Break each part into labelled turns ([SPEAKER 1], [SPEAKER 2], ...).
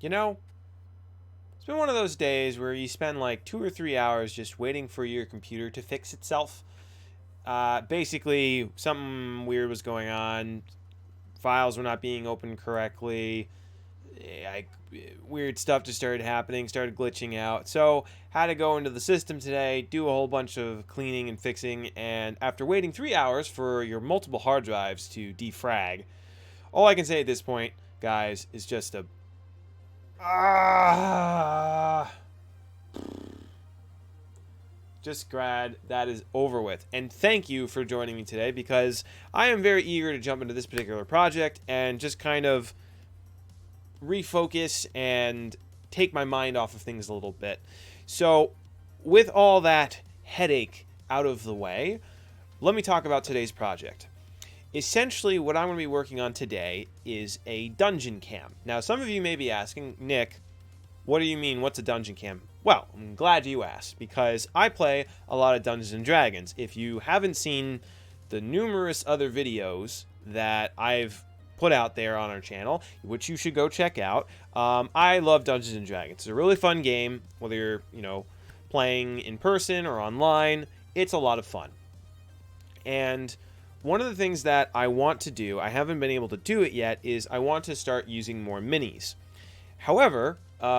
[SPEAKER 1] You know, it's been one of those days where you spend like 2 or 3 hours just waiting for your computer to fix itself. Basically, something weird was going on. Files were not being opened correctly. I, Weird stuff just started happening, started glitching out. So, had to go into the system today, do a whole bunch of cleaning and fixing, and after waiting 3 hours for your multiple hard drives to defrag, all I can say at this point, guys, is just a ah. Just glad that is over with. And thank you for joining me today because I am very eager to jump into this particular project and just kind of refocus and take my mind off of things a little bit. So, with all that headache out of the way, let me talk about today's project. Essentially, what I'm going to be working on today is a dungeon cam. Now, some of you may be asking, Nick, what do you mean, what's a dungeon cam? Well, I'm glad you asked, because I play a lot of Dungeons and Dragons. If you haven't seen the numerous other videos that I've put out there on our channel, which you should go check out, I love Dungeons and Dragons. It's a really fun game, whether you're, playing in person or online. It's a lot of fun. And one of the things that I want to do, I haven't been able to do it yet, is I want to start using more minis. However,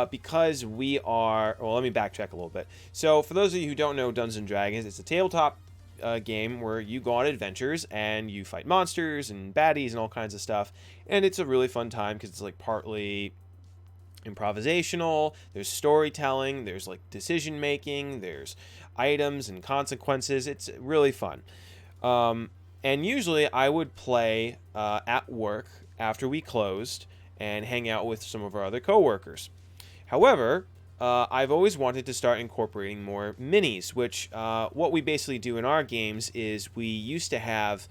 [SPEAKER 1] because we are... Well, let me backtrack a little bit. So, for those of you who don't know Dungeons & Dragons, it's a tabletop game where you go on adventures and you fight monsters and baddies and all kinds of stuff. And it's a really fun time because it's like partly improvisational, there's storytelling, there's like decision making, there's items and consequences. It's really fun. And usually I would play at work after we closed and hang out with some of our other coworkers. However, I've always wanted to start incorporating more minis, which what we basically do in our games is we used to have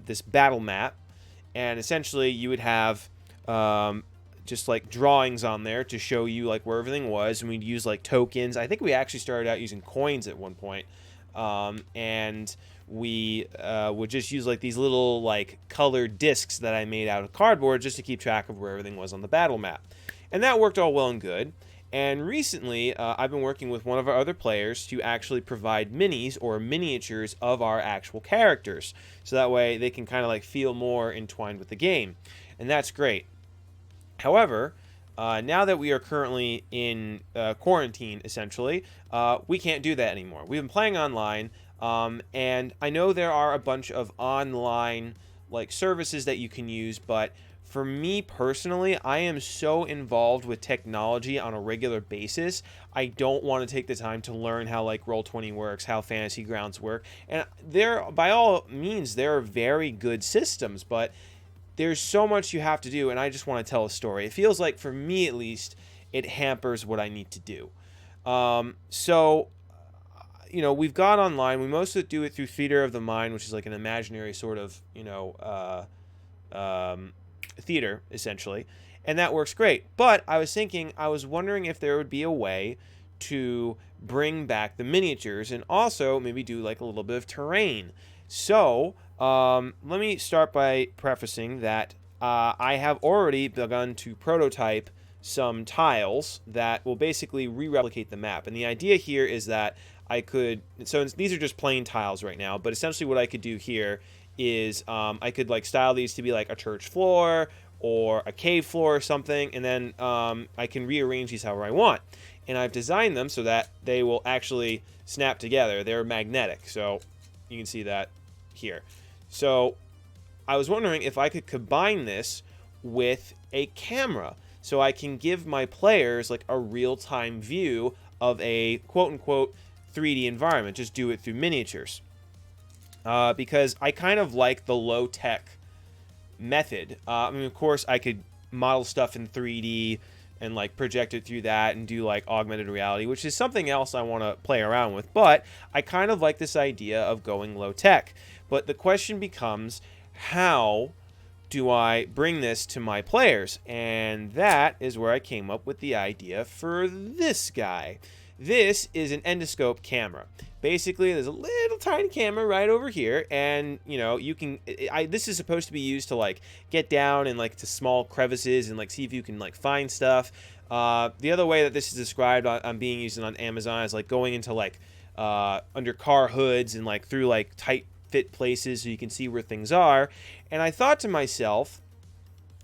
[SPEAKER 1] this battle map, and essentially you would have just like drawings on there to show you like where everything was, and we'd use like tokens. I think we actually started out using coins at one point, and we would just use like these little like colored discs that I made out of cardboard just to keep track of where everything was on the battle map. And that worked all well and good. And recently, I've been working with one of our other players to actually provide minis or miniatures of our actual characters. So that way they can kind of like feel more entwined with the game. And that's great. However, now that we are currently in quarantine, essentially, we can't do that anymore. We've been playing online, and I know there are a bunch of online like services that you can use, but for me personally, I am so involved with technology on a regular basis. I don't want to take the time to learn how like Roll20 works, how Fantasy Grounds work. And by all means, there are very good systems, but there's so much you have to do, and I just want to tell a story. It feels like, for me at least, it hampers what I need to do. So, we've got online. We mostly do it through Theater of the Mind, which is like an imaginary sort of, theater, essentially, and that works great. But I was wondering if there would be a way to bring back the miniatures and also maybe do like a little bit of terrain. So let me start by prefacing that I have already begun to prototype some tiles that will basically re-replicate the map. And the idea here is that these are just plain tiles right now, but essentially what I could do here is I could like style these to be like a church floor or a cave floor or something, and then I can rearrange these however I want. And I've designed them so that they will actually snap together. They're magnetic, so you can see that here. So I was wondering if I could combine this with a camera so I can give my players like a real-time view of a quote-unquote 3D environment. Just do it through miniatures. Because I kind of like the low-tech method. Of course, I could model stuff in 3D and like project it through that and do like augmented reality, which is something else I want to play around with. But I kind of like this idea of going low-tech. But the question becomes, how do I bring this to my players? And that is where I came up with the idea for this guy. This is an endoscope camera. Basically, there's a little tiny camera right over here, and you know, you can. This is supposed to be used to like get down and like to small crevices and like see if you can like find stuff. The other way that this is described on being used on Amazon is like going into like under car hoods and like through like tight fit places so you can see where things are. And I thought to myself,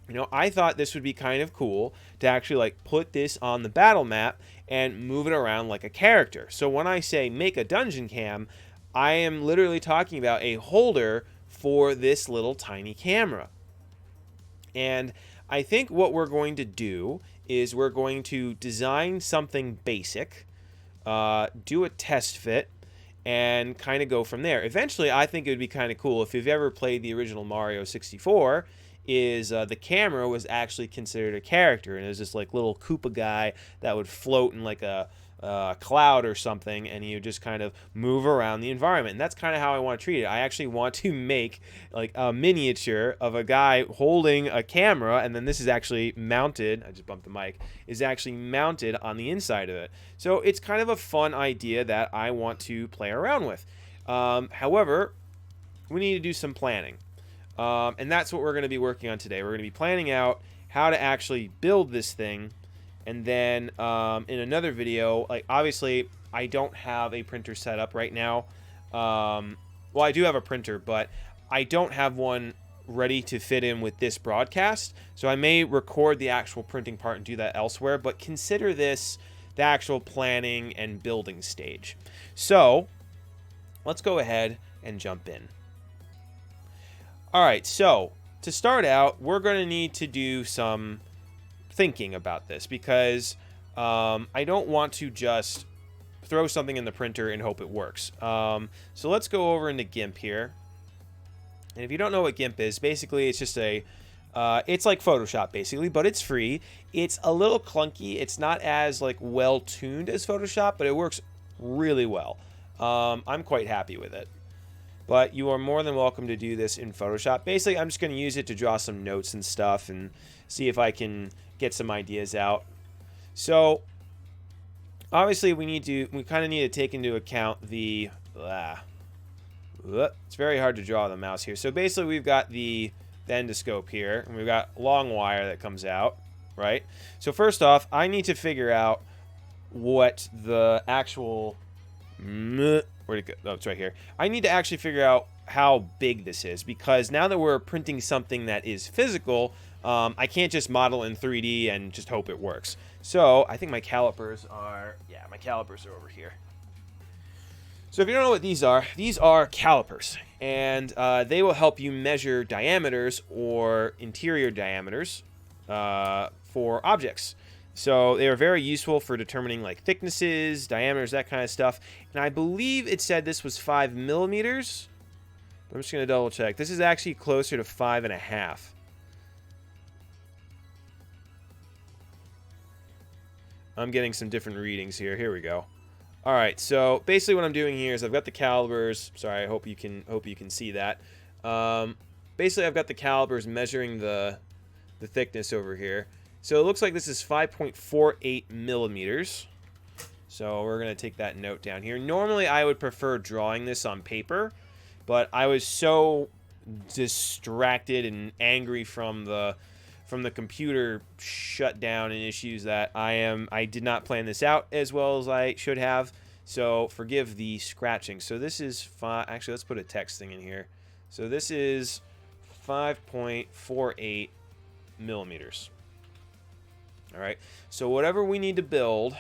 [SPEAKER 1] you know, I thought this would be kind of cool to actually like put this on the battle map and move it around like a character. So when I say make a dungeon cam, I am literally talking about a holder for this little tiny camera. And I think what we're going to do is we're going to design something basic, do a test fit, and kind of go from there. Eventually, I think it would be kind of cool if you've ever played the original Mario 64, is the camera was actually considered a character, and it was this like little Koopa guy that would float in like a cloud or something, and he would just kind of move around the environment. And that's kind of how I want to treat it. I actually want to make like a miniature of a guy holding a camera, and then this is actually mounted, I just bumped the mic, is actually mounted on the inside of it. So it's kind of a fun idea that I want to play around with. However, we need to do some planning. And that's what we're going to be working on today. We're going to be planning out how to actually build this thing. And then in another video, like obviously I don't have a printer set up right now. Well, I do have a printer, but I don't have one ready to fit in with this broadcast. So I may record the actual printing part and do that elsewhere. But consider this the actual planning and building stage. So let's go ahead and jump in. All right, so to start out, we're going to need to do some thinking about this because I don't want to just throw something in the printer and hope it works. So let's go over into GIMP here. And if you don't know what GIMP is, basically it's just it's like Photoshop basically, but it's free. It's a little clunky. It's not as like well tuned as Photoshop, but it works really well. I'm quite happy with it. But you are more than welcome to do this in Photoshop. Basically, I'm just going to use it to draw some notes and stuff and see if I can get some ideas out. So, obviously, we kind of need to take into account the... it's very hard to draw the mouse here. So, basically, we've got the endoscope here, and we've got a long wire that comes out, right? So, first off, I need to figure out what the actual... Where'd it go? Oh, it's right here. I need to actually figure out how big this is because now that we're printing something that is physical, I can't just model in 3D and just hope it works. So I think my calipers are over here. So if you don't know what these are calipers, and they will help you measure diameters or interior diameters for objects. So they are very useful for determining like thicknesses, diameters, that kind of stuff. And I believe it said this was 5 millimeters. I'm just going to double check. This is actually closer to 5.5. I'm getting some different readings here. Here we go. All right. So basically, what I'm doing here is I've got the calipers. Sorry, I hope you can see that. Basically, I've got the calipers measuring the thickness over here. So it looks like this is 5.48 millimeters. So we're going to take that note down here. Normally, I would prefer drawing this on paper, but I was so distracted and angry from the computer shutdown and issues that I did not plan this out as well as I should have. So forgive the scratching. So this is actually, let's put a text thing in here. So this is 5.48 millimeters. All right, so whatever we need to build,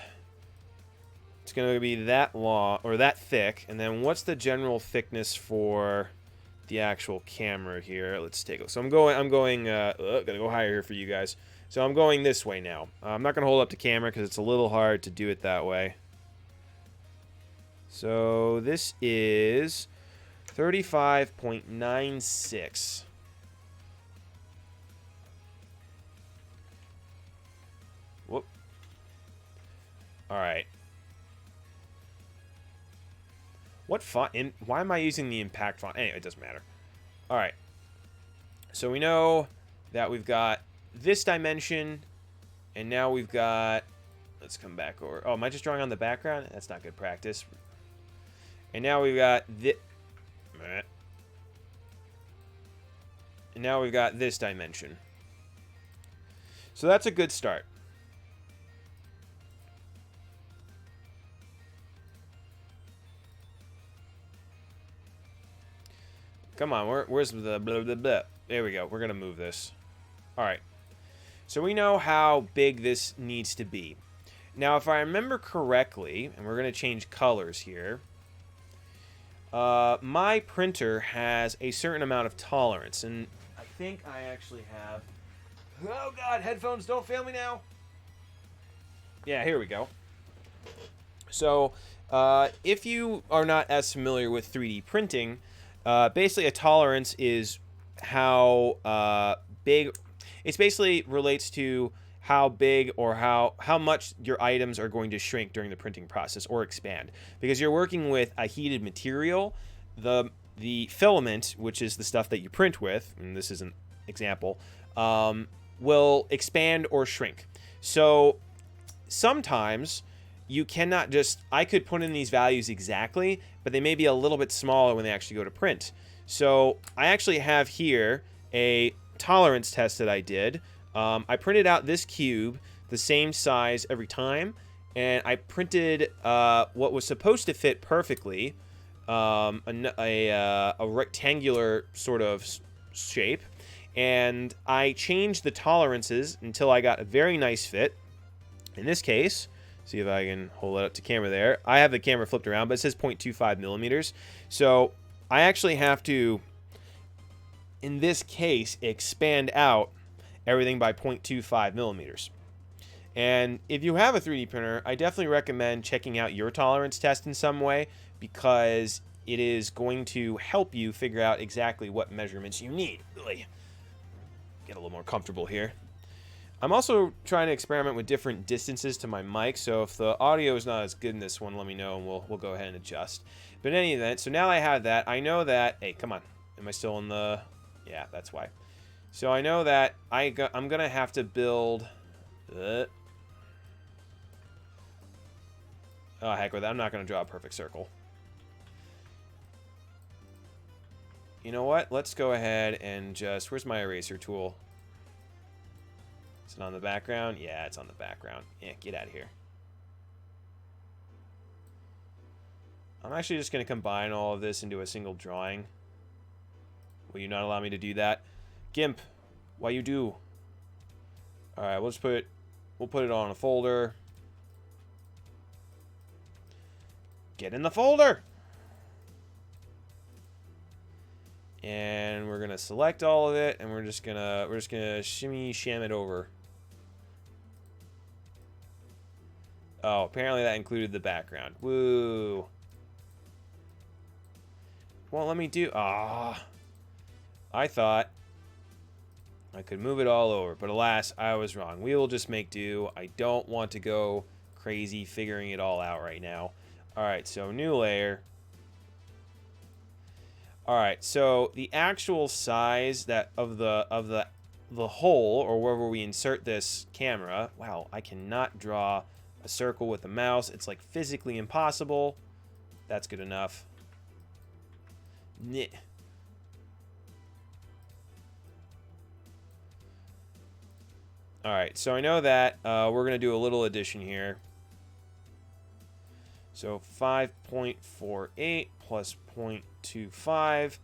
[SPEAKER 1] it's going to be that long or that thick. And then what's the general thickness for the actual camera here? Let's take it. So I'm going, gotta go higher here for you guys. So I'm going this way now. I'm not going to hold up the camera because it's a little hard to do it that way. So this is 35.96. Whoop. All right. What font? Why am I using the impact font? Anyway, it doesn't matter. All right. So we know that we've got this dimension, and now we've got Let's come back over. Oh, am I just drawing on the background? That's not good practice. And now we've got this. And now we've got this dimension. So that's a good start. Come on, where's the blah, blah, blah? There we go. We're going to move this. All right. So we know how big this needs to be. Now, if I remember correctly, and we're going to change colors here, my printer has a certain amount of tolerance, and I think I actually have... Oh, God, headphones, don't fail me now. Yeah, here we go. So, if you are not as familiar with 3D printing, basically a tolerance is how big... It basically relates to how big or how much your items are going to shrink during the printing process or expand. Because you're working with a heated material, the filament, which is the stuff that you print with, and this is an example, will expand or shrink. So sometimes you cannot just... I could put in these values exactly, but they may be a little bit smaller when they actually go to print. So I actually have here a tolerance test that I did. I printed out this cube the same size every time, and I printed what was supposed to fit perfectly, a rectangular sort of shape, and I changed the tolerances until I got a very nice fit. In this case, see if I can hold it up to camera there. I have the camera flipped around, but it says 0.25 millimeters. So I actually have to, in this case, expand out everything by 0.25 millimeters. And if you have a 3D printer, I definitely recommend checking out your tolerance test in some way, because it is going to help you figure out exactly what measurements you need. Really get a little more comfortable here. I'm also trying to experiment with different distances to my mic, so if the audio is not as good in this one, let me know and we'll go ahead and adjust. But in any event, so now I have that, I know that... Hey, come on. Am I still in the... Yeah, that's why. So I know that I'm going to have to build... Oh, heck with that. I'm not going to draw a perfect circle. You know what? Let's go ahead and just... Where's my eraser tool? Is it on the background? Yeah, it's on the background. Yeah, get out of here. I'm actually just going to combine all of this into a single drawing. Will you not allow me to do that? GIMP, why you do? Alright, we'll put it on a folder. Get in the folder! And we're gonna select all of it, and we're just gonna shimmy sham it over. Oh, apparently that included the background. Woo! Won't let me do... Ah. I thought I could move it all over, but alas, I was wrong. We will just make do. I don't want to go crazy figuring it all out right now. Alright, so new layer. Alright, so the actual size that of the hole, or wherever we insert this camera... Wow, I cannot draw a circle with the mouse. It's like physically impossible. That's good enough. Nyeh. Alright, so I know that we're going to do a little addition here. So 5.48 plus 0.25.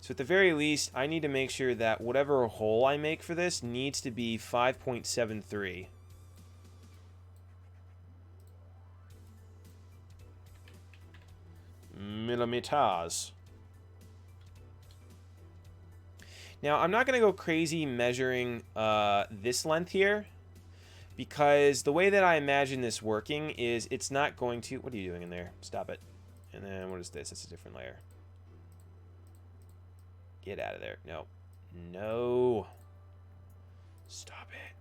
[SPEAKER 1] So at the very least, I need to make sure that whatever hole I make for this needs to be 5.73. Millimeters. Now, I'm not going to go crazy measuring this length here, because the way that I imagine this working is it's not going to... What are you doing in there? Stop it. And then what is this? It's a different layer. Get out of there. No. No. Stop it.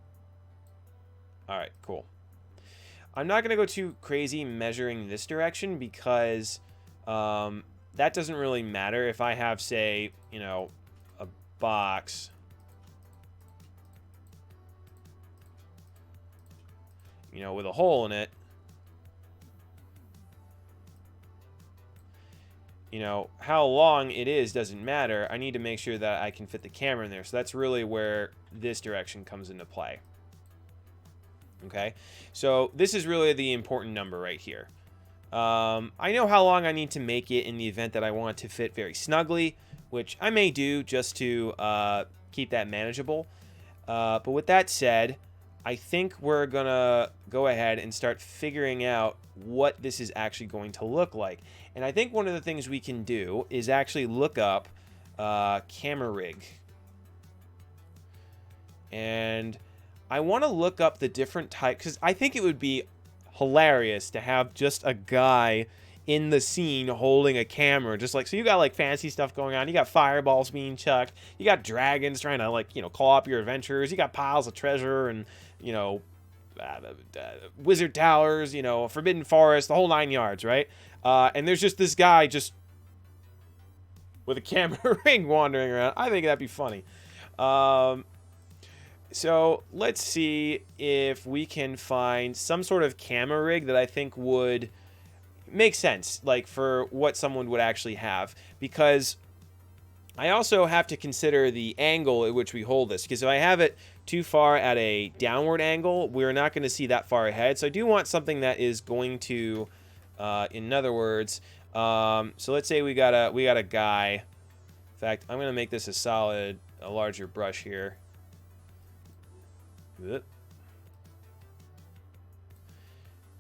[SPEAKER 1] Alright, cool. I'm not going to go too crazy measuring this direction, because that doesn't really matter. If I have, say, you know, a box... you know, with a hole in it, you know, how long it is doesn't matter. I need to make sure that I can fit the camera in there. So that's really where this direction comes into play. Okay, so this is really the important number right here. I know how long I need to make it in the event that I want it to fit very snugly, which I may do just to keep that manageable. But with that said, I think we're going to go ahead and start figuring out what this is actually going to look like. And I think one of the things we can do is actually look up camera rig. And I want to look up the different types, because I think it would be hilarious to have just a guy in the scene holding a camera, just like, so you got like fancy stuff going on, you got fireballs being chucked, you got dragons trying to, like, you know, call up your adventurers, you got piles of treasure and, you know, wizard towers, you know, forbidden forest, the whole 9 yards, right? And there's just this guy just with a camera ring wandering around. I think that'd be funny. So let's see if we can find some sort of camera rig that I think would make sense, like for what someone would actually have, because I also have to consider the angle at which we hold this, because if I have it too far at a downward angle, we're not going to see that far ahead. So I do want something that is going to, in other words, so let's say we got a guy. In fact, I'm going to make this a larger brush here.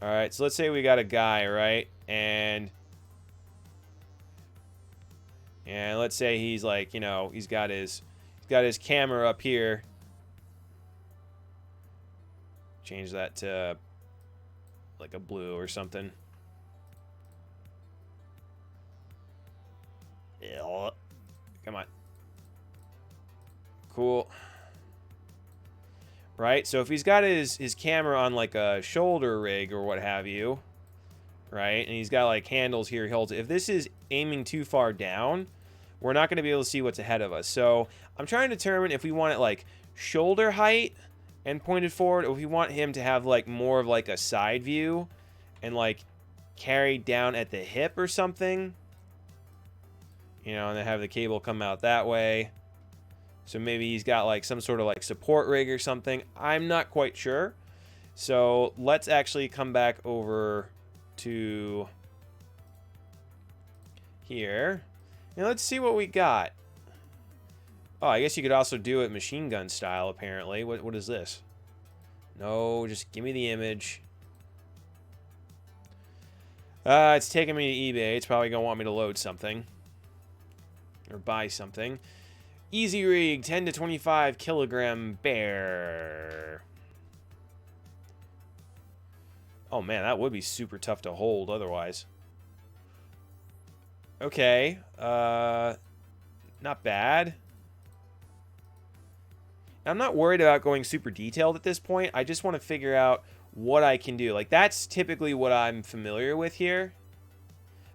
[SPEAKER 1] All right, so let's say we got a guy, right? And let's say he's like, you know, he's got his camera up here. Change that to like a blue or something. Come on. Cool. Right? So if he's got his camera on like a shoulder rig or what have you, right? And he's got like handles here he holds it. If this is aiming too far down, we're not going to be able to see what's ahead of us. So I'm trying to determine if we want it like shoulder height and pointed forward, or if we want him to have like more of like a side view and like carried down at the hip or something. You know, and then have the cable come out that way. So maybe he's got like some sort of like support rig or something. I'm not quite sure. So let's actually come back over to here. And let's see what we got. Oh, I guess you could also do it machine gun style, apparently. What is this? No, just give me the image. It's taking me to eBay. It's probably going to want me to load something. Or buy something. Easy rig, 10 to 25 kilogram bear. Oh man, that would be super tough to hold otherwise. Okay, not bad. I'm not worried about going super detailed at this point. I just want to figure out what I can do. Like, that's typically what I'm familiar with here.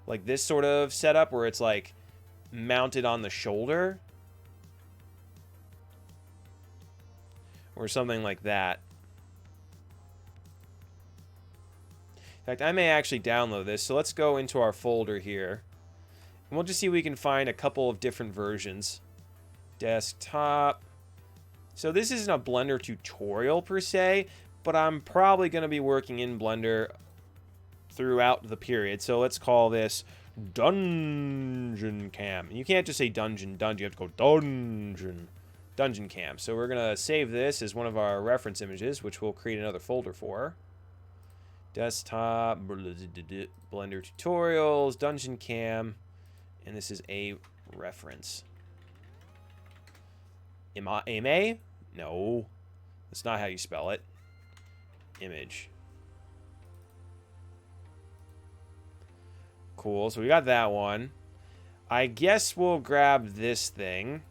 [SPEAKER 1] Like this sort of setup where it's like mounted on the shoulder. Or something like that. In fact, I may actually download this. So let's go into our folder here. And we'll just see if we can find a couple of different versions. Desktop. So this isn't a Blender tutorial per se, but I'm probably going to be working in Blender throughout the period. So let's call this Dungeon Cam. You can't just say dungeon. You have to go Dungeon Cam. So we're going to save this as one of our reference images, which we'll create another folder for. Desktop, Blender Tutorials, Dungeon Cam, and this is a reference. AMA? No. That's not how you spell it. Image. Cool, so we got that one. I guess we'll grab this thing.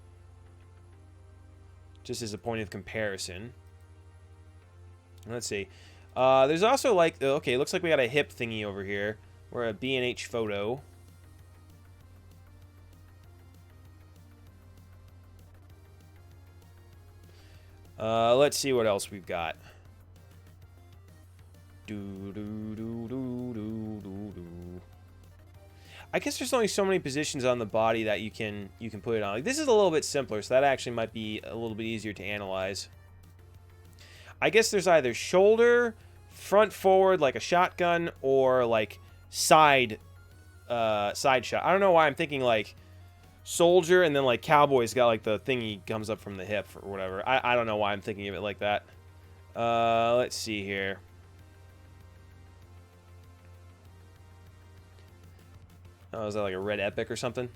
[SPEAKER 1] Just as a point of comparison. Let's see. There's also like, okay, it looks like we got a hip thingy over here. We're a B&H photo. Let's see what else we've got. Do, do, do, do, do, do, do. I guess there's only so many positions on the body that you can put it on. Like, this is a little bit simpler, so that actually might be a little bit easier to analyze. I guess there's either shoulder, front forward like a shotgun, or like side shot. I don't know why I'm thinking like soldier and then like cowboy's got like the thingy comes up from the hip or whatever. I don't know why I'm thinking of it like that. Let's see here. Oh, is that like a red epic or something?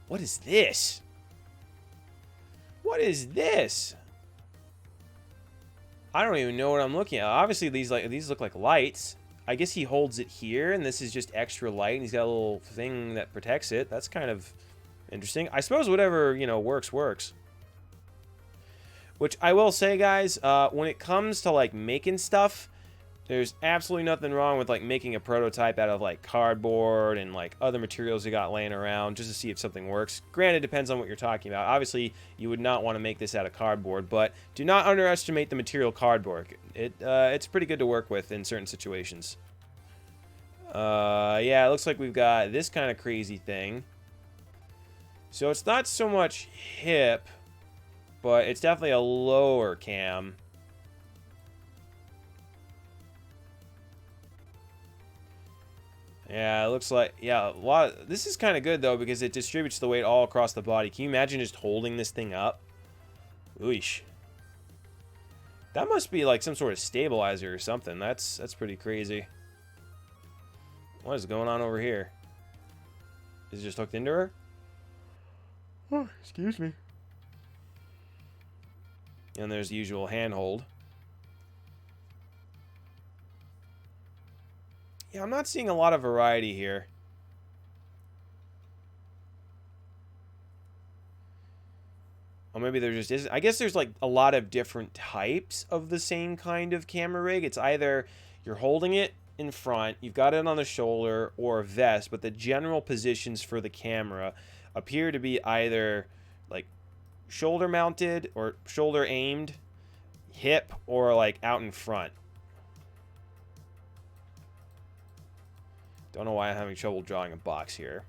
[SPEAKER 1] What is this? What is this? I don't even know what I'm looking at. Obviously, these look like lights. I guess he holds it here, and this is just extra light, and he's got a little thing that protects it. That's kind of interesting. I suppose whatever, you know, works. Which I will say, guys, when it comes to, like, making stuff, there's absolutely nothing wrong with, like, making a prototype out of, like, cardboard and, like, other materials you got laying around just to see if something works. Granted, it depends on what you're talking about. Obviously, you would not want to make this out of cardboard, but do not underestimate the material cardboard. It's pretty good to work with in certain situations. Yeah, it looks like we've got this kind of crazy thing. So it's not so much hip, but it's definitely a lower cam. Yeah, it looks like, yeah, this is kind of good, though, because it distributes the weight all across the body. Can you imagine just holding this thing up? Oosh. That must be, like, some sort of stabilizer or something. That's pretty crazy. What is going on over here? Is it just hooked into her? Oh, excuse me. And there's the usual handhold. Yeah, I'm not seeing a lot of variety here. Or maybe there just isn't. I guess there's like a lot of different types of the same kind of camera rig. It's either you're holding it in front, you've got it on the shoulder, or a vest, but the general positions for the camera appear to be either like shoulder mounted or shoulder aimed, hip, or like out in front. Don't know why I'm having trouble drawing a box here.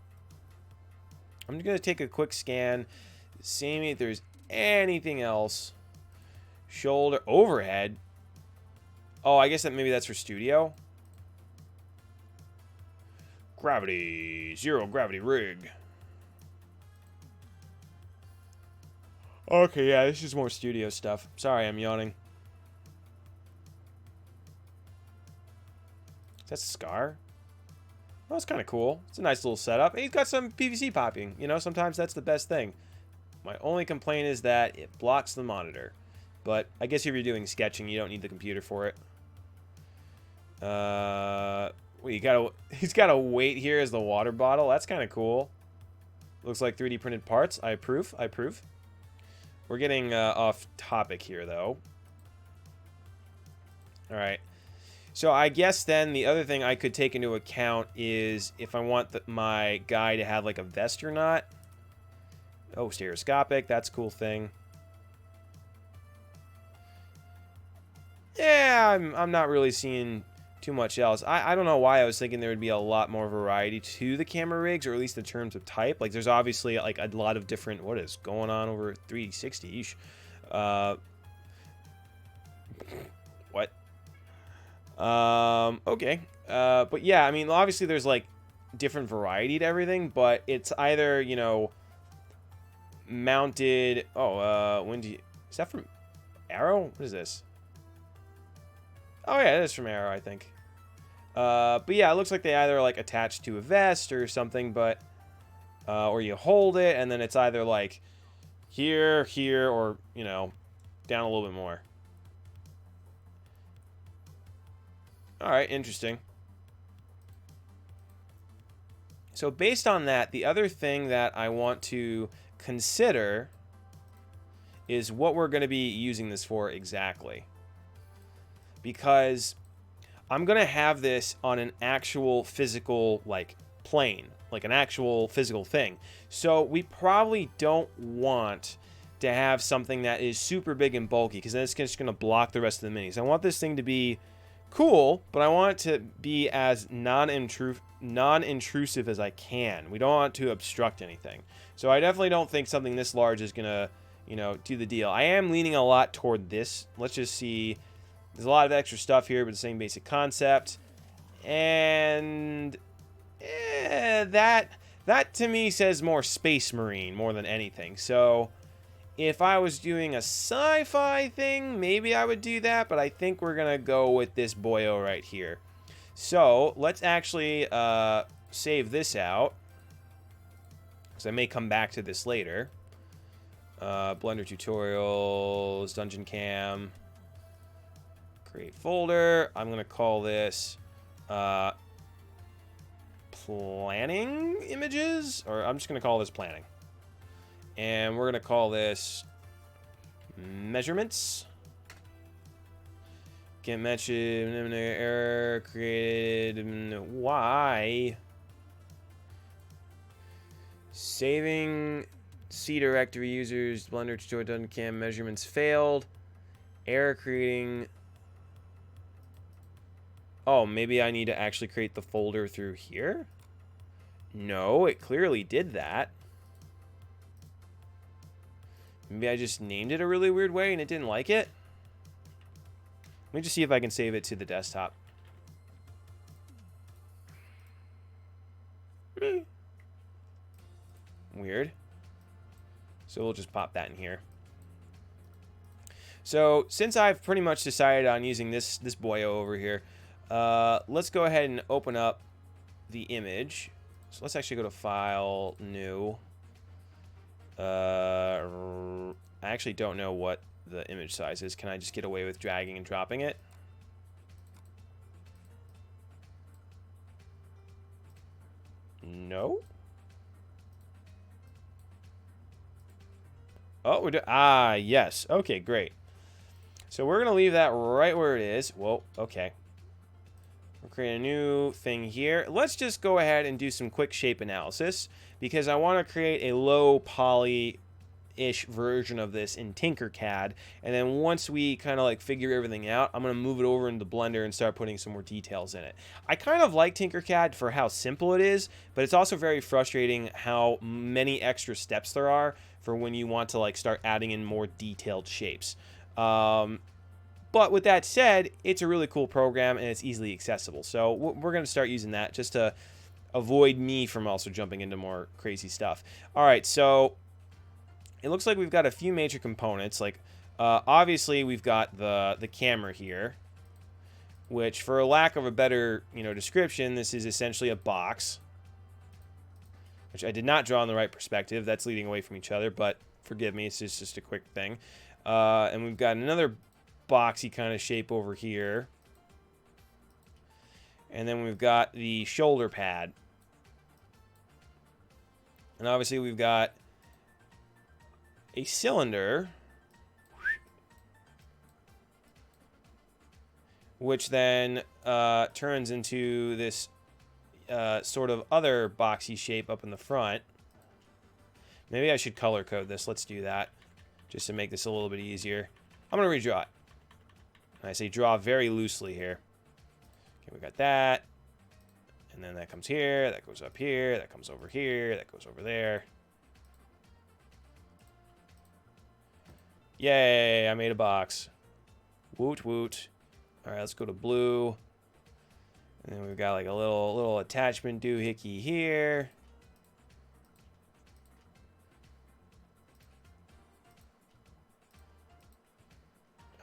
[SPEAKER 1] I'm going to take a quick scan, seeing if there's anything else. Shoulder, overhead. Oh, I guess that maybe that's for studio. Gravity, zero gravity rig. Okay, yeah, this is more studio stuff. Sorry, I'm yawning. Is that Scar? Well, that's kind of cool. It's a nice little setup. And he's got some PVC popping. You know, sometimes that's the best thing. My only complaint is that it blocks the monitor. But I guess if you're doing sketching, you don't need the computer for it. Well, he's got a weight here as the water bottle. That's kind of cool. Looks like 3D printed parts. I approve. We're getting off topic here, though. All right. So I guess then the other thing I could take into account is if I want my guy to have like a vest or not. Oh, stereoscopic. That's a cool thing. Yeah, I'm not really seeing too much else. I don't know why I was thinking there would be a lot more variety to the camera rigs, or at least in terms of type. Like, there's obviously like a lot of different. What is going on over 360? What? Okay. But yeah, I mean, obviously there's like different variety to everything, but it's either, you know, mounted. Oh, is that from Arrow? What is this? Oh yeah, it is from Arrow, I think. But yeah, it looks like they either like attach to a vest or something, but or you hold it and then it's either like here, or, you know, down a little bit more. All right, interesting. So based on that, the other thing that I want to consider is what we're going to be using this for exactly. Because I'm going to have this on an actual physical, like, plane, like an actual physical thing. So we probably don't want to have something that is super big and bulky, because then it's just going to block the rest of the minis. I want this thing to be cool, but I want it to be as non-intrusive as I can. We don't want to obstruct anything. So I definitely don't think something this large is going to, you know, do the deal. I am leaning a lot toward this. Let's just see. There's a lot of extra stuff here, but the same basic concept. And that to me says more Space Marine more than anything. So if I was doing a sci-fi thing, maybe I would do that, but I think we're going to go with this boyo right here. So let's actually save this out, because I may come back to this later. Blender tutorials, Dungeon Cam, create folder. I'm going to call this planning images, or I'm just going to call this planning. And we're going to call this measurements. Get mentioned, error created, why? Saving C directory users, Blender tutorial done cam measurements failed. Error creating. Oh, maybe I need to actually create the folder through here? No, it clearly did that. Maybe I just named it a really weird way and it didn't like it. Let me just see if I can save it to the desktop. Weird. So we'll just pop that in here. So since I've pretty much decided on using this boyo over here, let's go ahead and open up the image. So let's actually go to File, New. I actually don't know what the image size is. Can I just get away with dragging and dropping it? No. Oh, yes. Okay, great. So we're going to leave that right where it is. Whoa, okay. We'll create a new thing here. Let's just go ahead and do some quick shape analysis, because I want to create a low poly-ish version of this in Tinkercad. And then once we kind of like figure everything out, I'm going to move it over into Blender and start putting some more details in it. I kind of like Tinkercad for how simple it is, but it's also very frustrating how many extra steps there are for when you want to like start adding in more detailed shapes. But with that said, it's a really cool program and it's easily accessible. So we're going to start using that just to avoid me from also jumping into more crazy stuff. All right, so it looks like we've got a few major components. Like obviously we've got the camera here, which for a lack of a better description, this is essentially a box, which I did not draw in the right perspective. That's leading away from each other, but forgive me, it's just a quick thing. And we've got another boxy kind of shape over here. And then we've got the shoulder pad. And obviously we've got a cylinder, which then turns into this sort of other boxy shape up in the front. Maybe I should color code this. Let's do that just to make this a little bit easier. I'm going to redraw it. I say draw very loosely here. Okay, we got that. And then that comes here, that goes up here, that comes over here, that goes over there. Yay, I made a box. Woot woot. All right, let's go to blue. And then we've got like a little attachment doohickey here.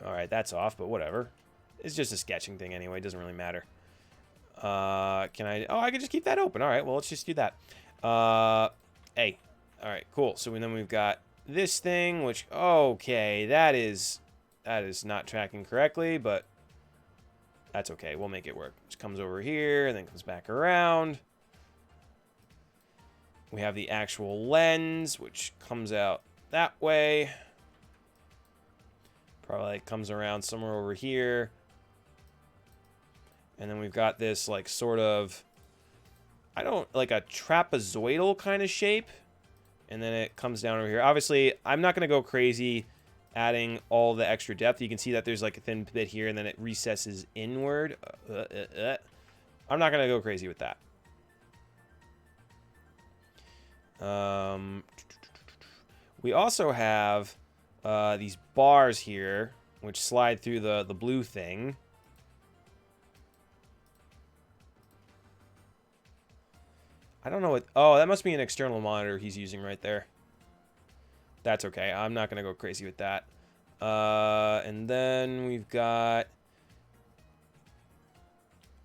[SPEAKER 1] All right, that's off, but whatever. It's just a sketching thing anyway. It doesn't really matter. Can I... Oh, I can just keep that open. All right, well, let's just do that. Hey. All right, cool. So then we've got this thing, which... Okay, that is not tracking correctly, but that's okay. We'll make it work. Just comes over here and then comes back around. We have the actual lens, which comes out that way. Probably comes around somewhere over here. And then we've got this like sort of, like a trapezoidal kind of shape And then it comes down over here. Obviously, I'm not going to go crazy adding all the extra depth. You can see that there's like a thin bit here, and then it recesses inward. I'm not going to go crazy with that. We also have these bars here, which slide through the blue thing. I don't know what... Oh, that must be an external monitor he's using right there. That's okay. I'm not going to go crazy with that. And then we've got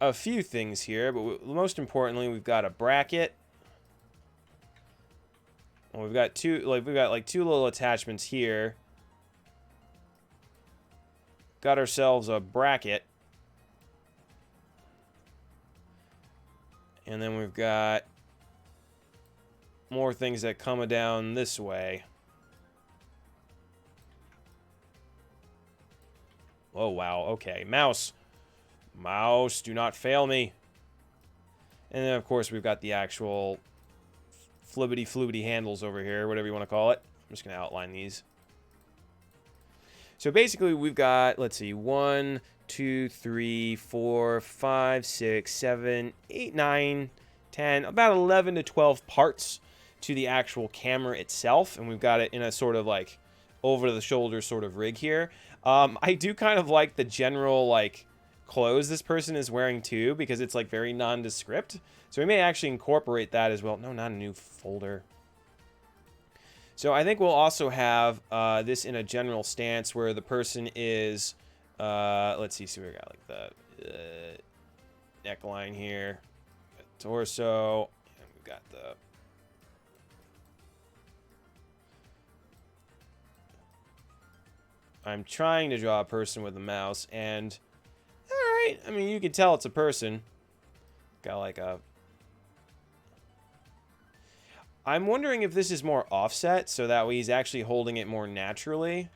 [SPEAKER 1] a few things here, but most importantly, we've got a bracket. And we've got two little attachments here. Got ourselves a bracket. And then we've got more things that come down this way. Oh, wow. Okay. Mouse. Mouse, do not fail me. And then, of course, we've got the actual flibbity-flubbity handles over here, whatever you want to call it. I'm just going to outline these. So basically, we've got, let's see, 1, 2, 3, 4, 5, 6, 7, 8, 9, 10, about 11 to 12 parts to the actual camera itself. And we've got it in a sort of like over-the-shoulder sort of rig here. I do kind of like the general like clothes this person is wearing too, because it's like very nondescript. So we may actually incorporate that as well. No, not a new folder. So I think we'll also have this in a general stance where the person is, let's see, so we got like the neckline here, torso, and we've got the I'm trying to draw a person with a mouse, and alright, I mean, you can tell it's a person. Got like a... I'm wondering if this is more offset, so that way he's actually holding it more naturally.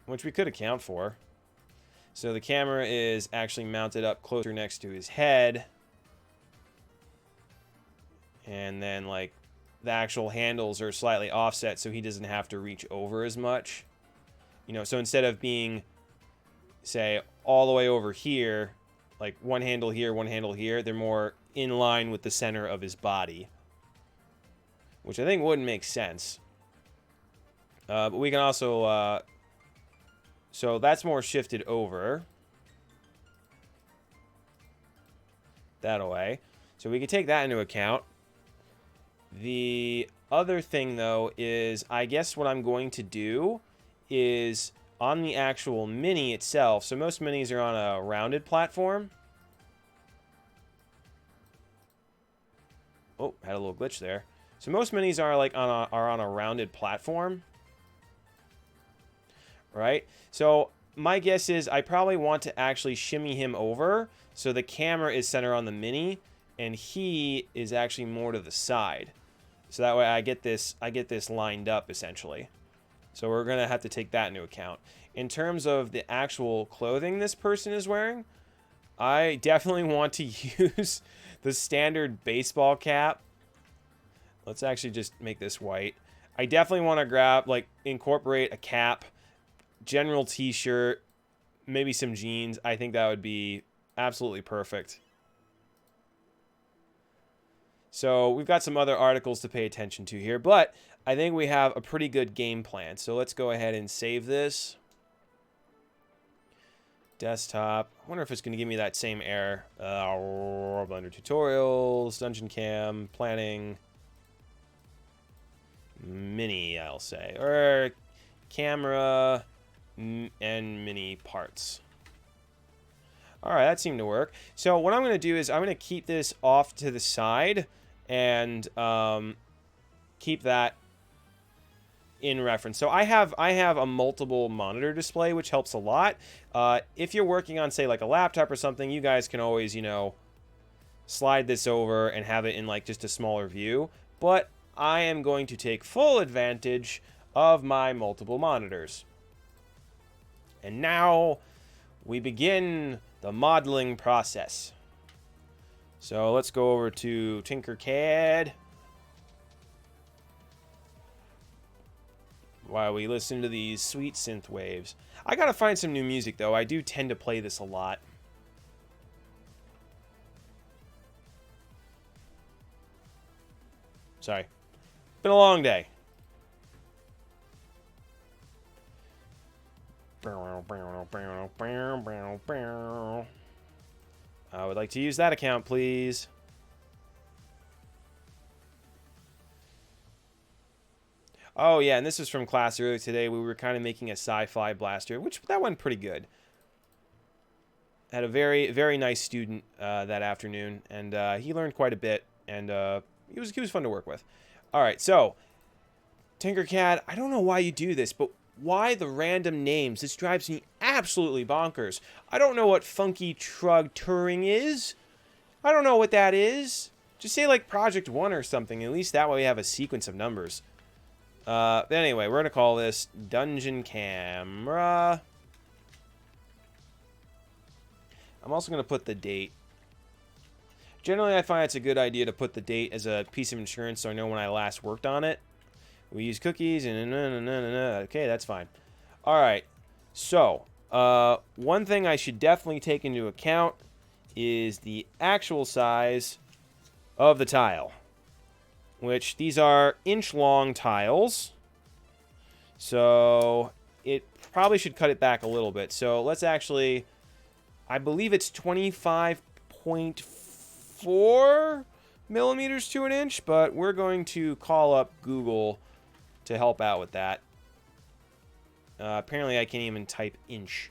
[SPEAKER 1] Which we could account for. So the camera is actually mounted up closer next to his head. And then, like, the actual handles are slightly offset so he doesn't have to reach over as much. You know, so instead of being, say, all the way over here, like one handle here, they're more in line with the center of his body. Which I think would make sense. But we can also... so that's more shifted over. That way. So we can take that into account. The other thing, though, is I guess what I'm going to do is on the actual Mini itself. So most Minis are on a rounded platform. Oh, had a little glitch there. So most Minis are like on a rounded platform. Right? So my guess is I probably want to actually shimmy him over so the camera is centered on the Mini and he is actually more to the side. So that way I get this lined up essentially. So we're going to have to take that into account. In terms of the actual clothing this person is wearing, I definitely want to use the standard baseball cap. Let's actually just make this white. I definitely want to incorporate a cap, general t-shirt, maybe some jeans. I think that would be absolutely perfect. So we've got some other articles to pay attention to here, but I think we have a pretty good game plan. So let's go ahead and save this. Desktop. I wonder if it's going to give me that same error. Blender tutorials, Dungeon Cam, planning, Mini, I'll say, or camera and Mini parts. All right, that seemed to work. So what I'm going to do is I'm going to keep this off to the side and keep that in reference. So I have a multiple monitor display, which helps a lot. If you're working on, say, like a laptop or something, you guys can always, you know, slide this over and have it in like just a smaller view. But I am going to take full advantage of my multiple monitors. And now we begin the modeling process. So let's go over to Tinkercad while we listen to these sweet synth waves. I gotta find some new music, though. I do tend to play this a lot. Sorry. Been a long day. I would like to use that account, please. Oh, yeah, and this was from class earlier today. We were kind of making a sci-fi blaster, which that went pretty good. Had a very, very nice student that afternoon, and he learned quite a bit, and he was fun to work with. All right, so Tinkercad, I don't know why you do this, but why the random names? This drives me absolutely bonkers. I don't know what Funky Trug Turing is. I don't know what that is. Just say like Project 1 or something. At least that way we have a sequence of numbers. But anyway, we're going to call this Dungeon Camera. I'm also going to put the date. Generally, I find it's a good idea to put the date as a piece of insurance so I know when I last worked on it. We use cookies and okay, that's fine. All right. So, one thing I should definitely take into account is the actual size of the tile, which these are inch-long tiles. So, it probably should cut it back a little bit. So, let's actually, I believe it's 25.4 millimeters to an inch, but we're going to call up Google to help out with that. Apparently I can't even type inch.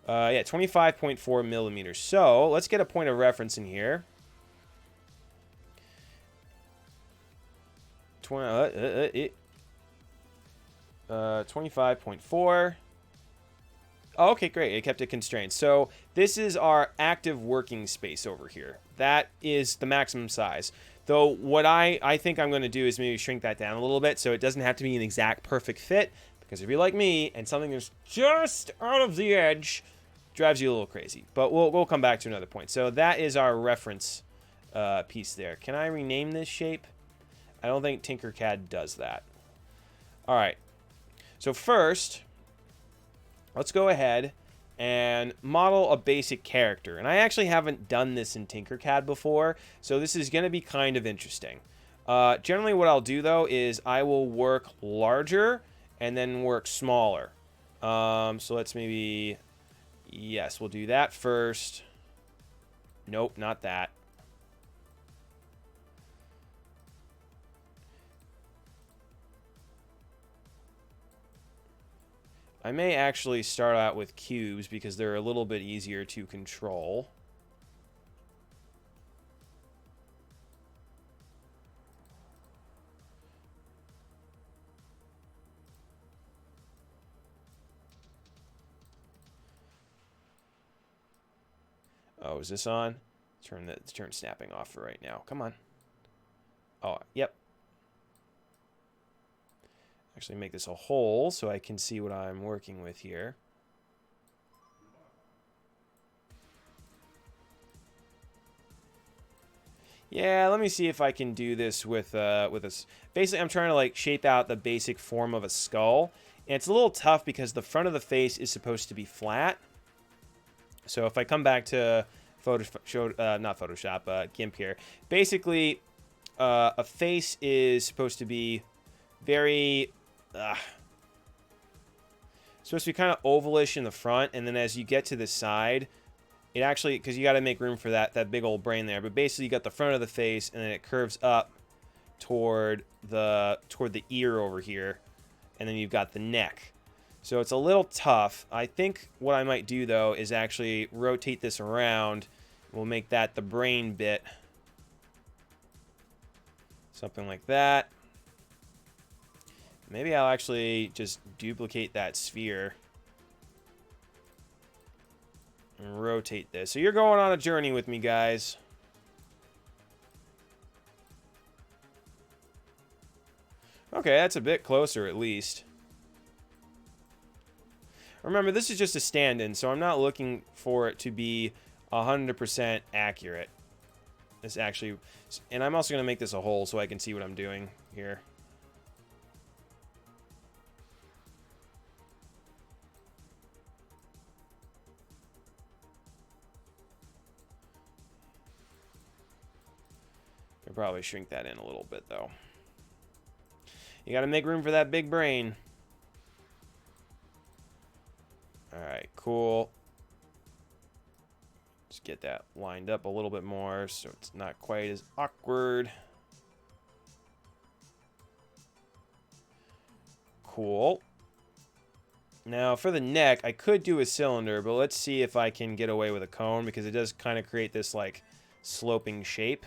[SPEAKER 1] Yeah, 25.4 millimeters. So let's get a point of reference in here. 25.4. Oh, okay, great. It kept it constrained. So this is our active working space over here. That is the maximum size. Though what I think I'm going to do is maybe shrink that down a little bit so it doesn't have to be an exact perfect fit. Because if you're like me and something is just out of the edge, drives you a little crazy. But we'll come back to another point. So that is our reference piece there. Can I rename this shape? I don't think Tinkercad does that. All right. So first, let's go ahead and model a basic character. And I actually haven't done this in Tinkercad before, so this is going to be kind of interesting. Generally what I'll do, though, is I will work larger and then work smaller. So let's maybe... Yes, we'll do that first. Nope, not that. I may actually start out with cubes because they're a little bit easier to control. Oh, is this on? Turn snapping off for right now. Come on. Oh, yep. Actually make this a whole so I can see what I'm working with here. Yeah, let me see if I can do this with a... Basically, I'm trying to like shape out the basic form of a skull. And it's a little tough because the front of the face is supposed to be flat. So if I come back to GIMP here. Basically, a face is supposed to be very... supposed to be kind of ovalish in the front, and then as you get to the side, it actually, because you got to make room for that big old brain there, but basically you got the front of the face, and then it curves up toward the ear over here, and then you've got the neck. So it's a little tough. I think what I might do, though, is actually rotate this around. We'll make that the brain bit. Something like that. Maybe I'll actually just duplicate that sphere and rotate this. So you're going on a journey with me, guys. Okay, that's a bit closer at least. Remember, this is just a stand-in, so I'm not looking for it to be 100% accurate. This actually, and I'm also going to make this a hole so I can see what I'm doing here. Could probably shrink that in a little bit though. You got to make room for that big brain. All right, cool. Just get that lined up a little bit more so it's not quite as awkward. Cool. Now for the neck, I could do a cylinder, but let's see if I can get away with a cone because it does kind of create this like sloping shape.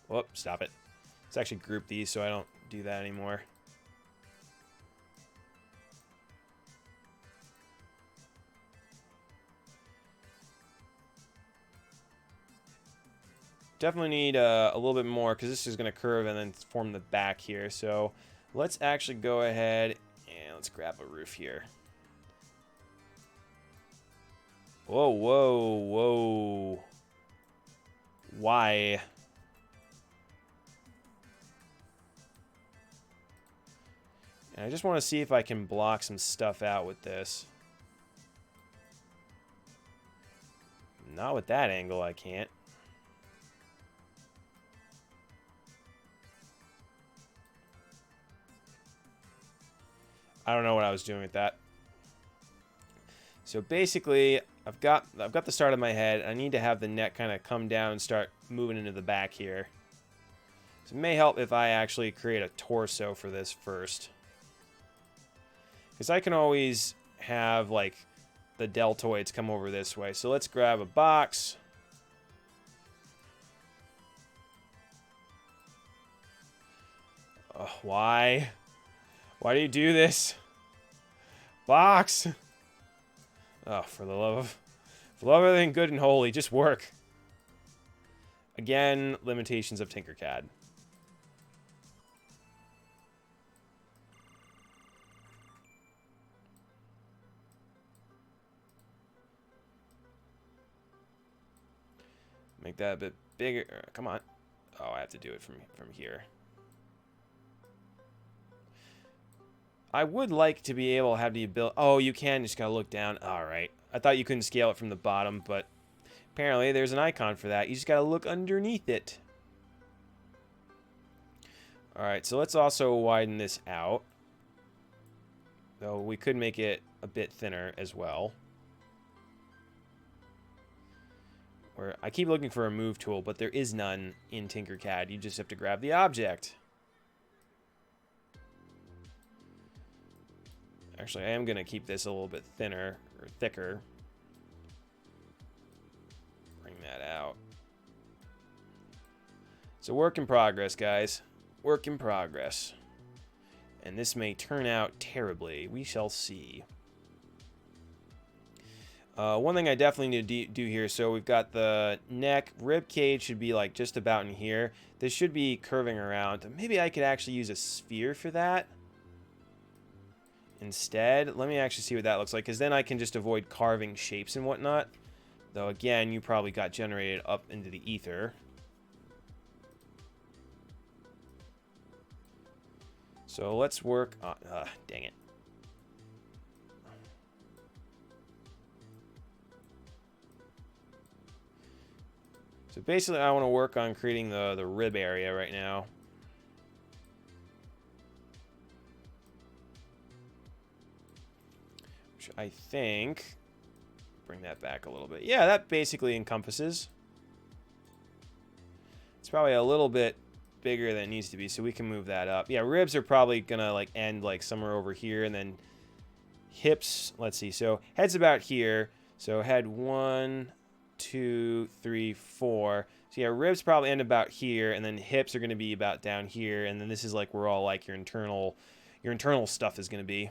[SPEAKER 1] Whoop, stop it. Let's actually group these so I don't do that anymore. Definitely need a little bit more because this is going to curve and then form the back here. So let's actually go ahead and let's grab a roof here. Whoa, whoa, whoa. Why? And I just want to see if I can block some stuff out with this. Not with that angle, I can't. I don't know what I was doing with that. So basically, I've got the start of my head. I need to have the neck kind of come down and start moving into the back here. So it may help if I actually create a torso for this first. Because I can always have, like, the deltoids come over this way. So let's grab a box. Oh, why? Why do you do this? Box! Oh, for the love of everything good and holy, just work. Again, limitations of Tinkercad. Make that a bit bigger. Come on. Oh, I have to do it from here. I would like to be able to have the ability... Oh, you can. Just gotta look down. All right. I thought you couldn't scale it from the bottom, but apparently there's an icon for that. You just gotta look underneath it. All right, so let's also widen this out. Though we could make it a bit thinner as well. Where I keep looking for a move tool, but there is none in Tinkercad. You just have to grab the object. Actually, I am going to keep this a little bit thinner, or thicker. Bring that out. It's a work in progress, guys. Work in progress. And this may turn out terribly. We shall see. One thing I definitely need to do here, so we've got the neck, rib cage should be like just about in here. This should be curving around. Maybe I could actually use a sphere for that instead. Let me actually see what that looks like, because then I can just avoid carving shapes and whatnot. Though again, you probably got generated up into the ether. So let's work on, dang it. So basically, I want to work on creating the rib area right now. Which I think... Bring that back a little bit. Yeah, that basically encompasses. It's probably a little bit bigger than it needs to be, so we can move that up. Yeah, ribs are probably going to like end like somewhere over here, and then hips, let's see. So head's about here. So head 1... 2, 3, 4. So yeah, ribs probably end about here, and then hips are going to be about down here, and then this is like where all like your internal stuff is going to be.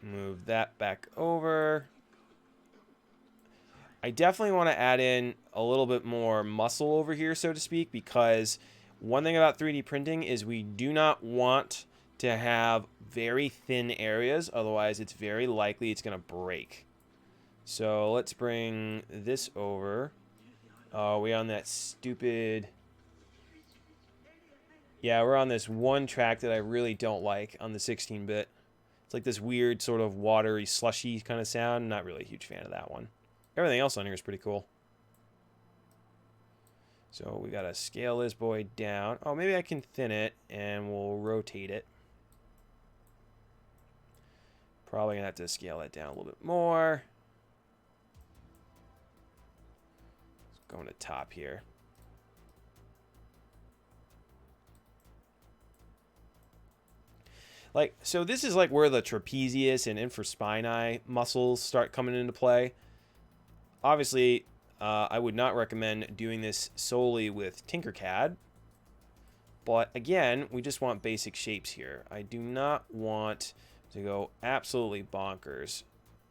[SPEAKER 1] Move that back over. I definitely want to add in a little bit more muscle over here, so to speak, because one thing about 3D printing is we do not want to have very thin areas, otherwise it's very likely it's going to break. So let's bring this over. Oh, we're on that stupid... Yeah, we're on this one track that I really don't like on the 16-bit. It's like this weird sort of watery, slushy kind of sound. Not really a huge fan of that one. Everything else on here is pretty cool. So we got to scale this boy down. Oh, maybe I can thin it and we'll rotate it. Probably going to have to scale that down a little bit more. Let's go to top here. Like, so this is like where the trapezius and infraspinae muscles start coming into play. Obviously, I would not recommend doing this solely with Tinkercad. But again, we just want basic shapes here. I do not want to go absolutely bonkers.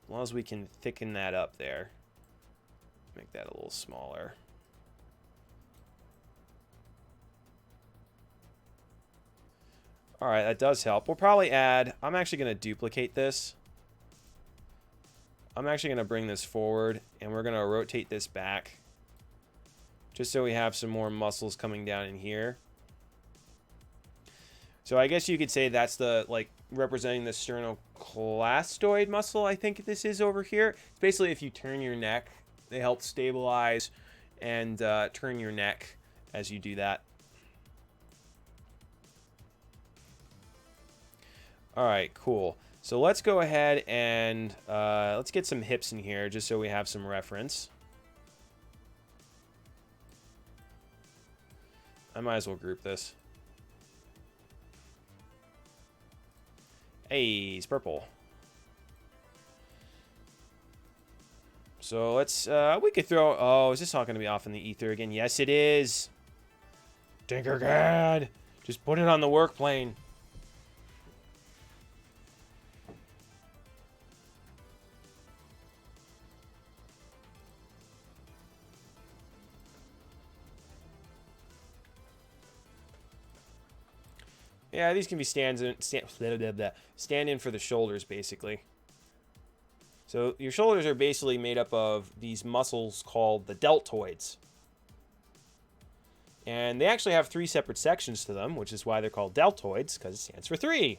[SPEAKER 1] As long as we can thicken that up there. Make that a little smaller. Alright, that does help. We'll probably add... I'm actually going to duplicate this. I'm actually going to bring this forward, and we're going to rotate this back. Just so we have some more muscles coming down in here. So I guess you could say that's the, like, representing the sternocleidomastoid muscle, I think this is over here. It's basically if you turn your neck, they help stabilize and turn your neck as you do that. Alright, cool. So let's go ahead and let's get some hips in here just so we have some reference. I might as well group this. Hey, it's purple. So let's, we could throw, oh, is this all going to be off in the ether again? Yes, it is. Tinkercad! Just put it on the work plane. Yeah, these can be stand in for the shoulders, basically. So your shoulders are basically made up of these muscles called the deltoids. And they actually have 3 separate sections to them, which is why they're called deltoids, because it stands for 3.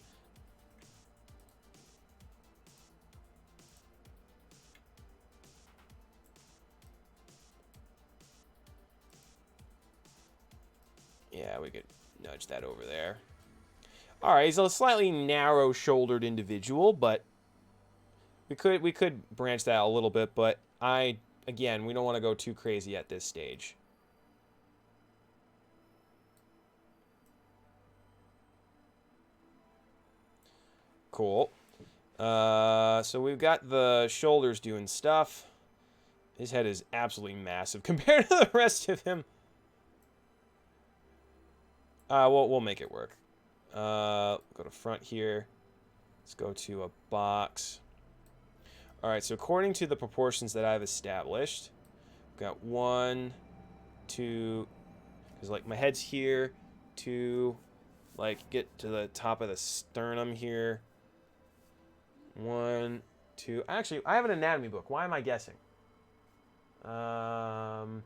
[SPEAKER 1] Yeah, we could nudge that over there. All right, he's a slightly narrow-shouldered individual, but we could branch that a little bit, but again, we don't want to go too crazy at this stage. Cool. So we've got the shoulders doing stuff. His head is absolutely massive compared to the rest of him. We'll make it work. Go to front here. Let's go to a box. All right, so according to the proportions that I've established, we've got 1, 2, because like my head's here, 2, like get to the top of the sternum here. 1, 2. Actually, I have an anatomy book. Why am I guessing? Where's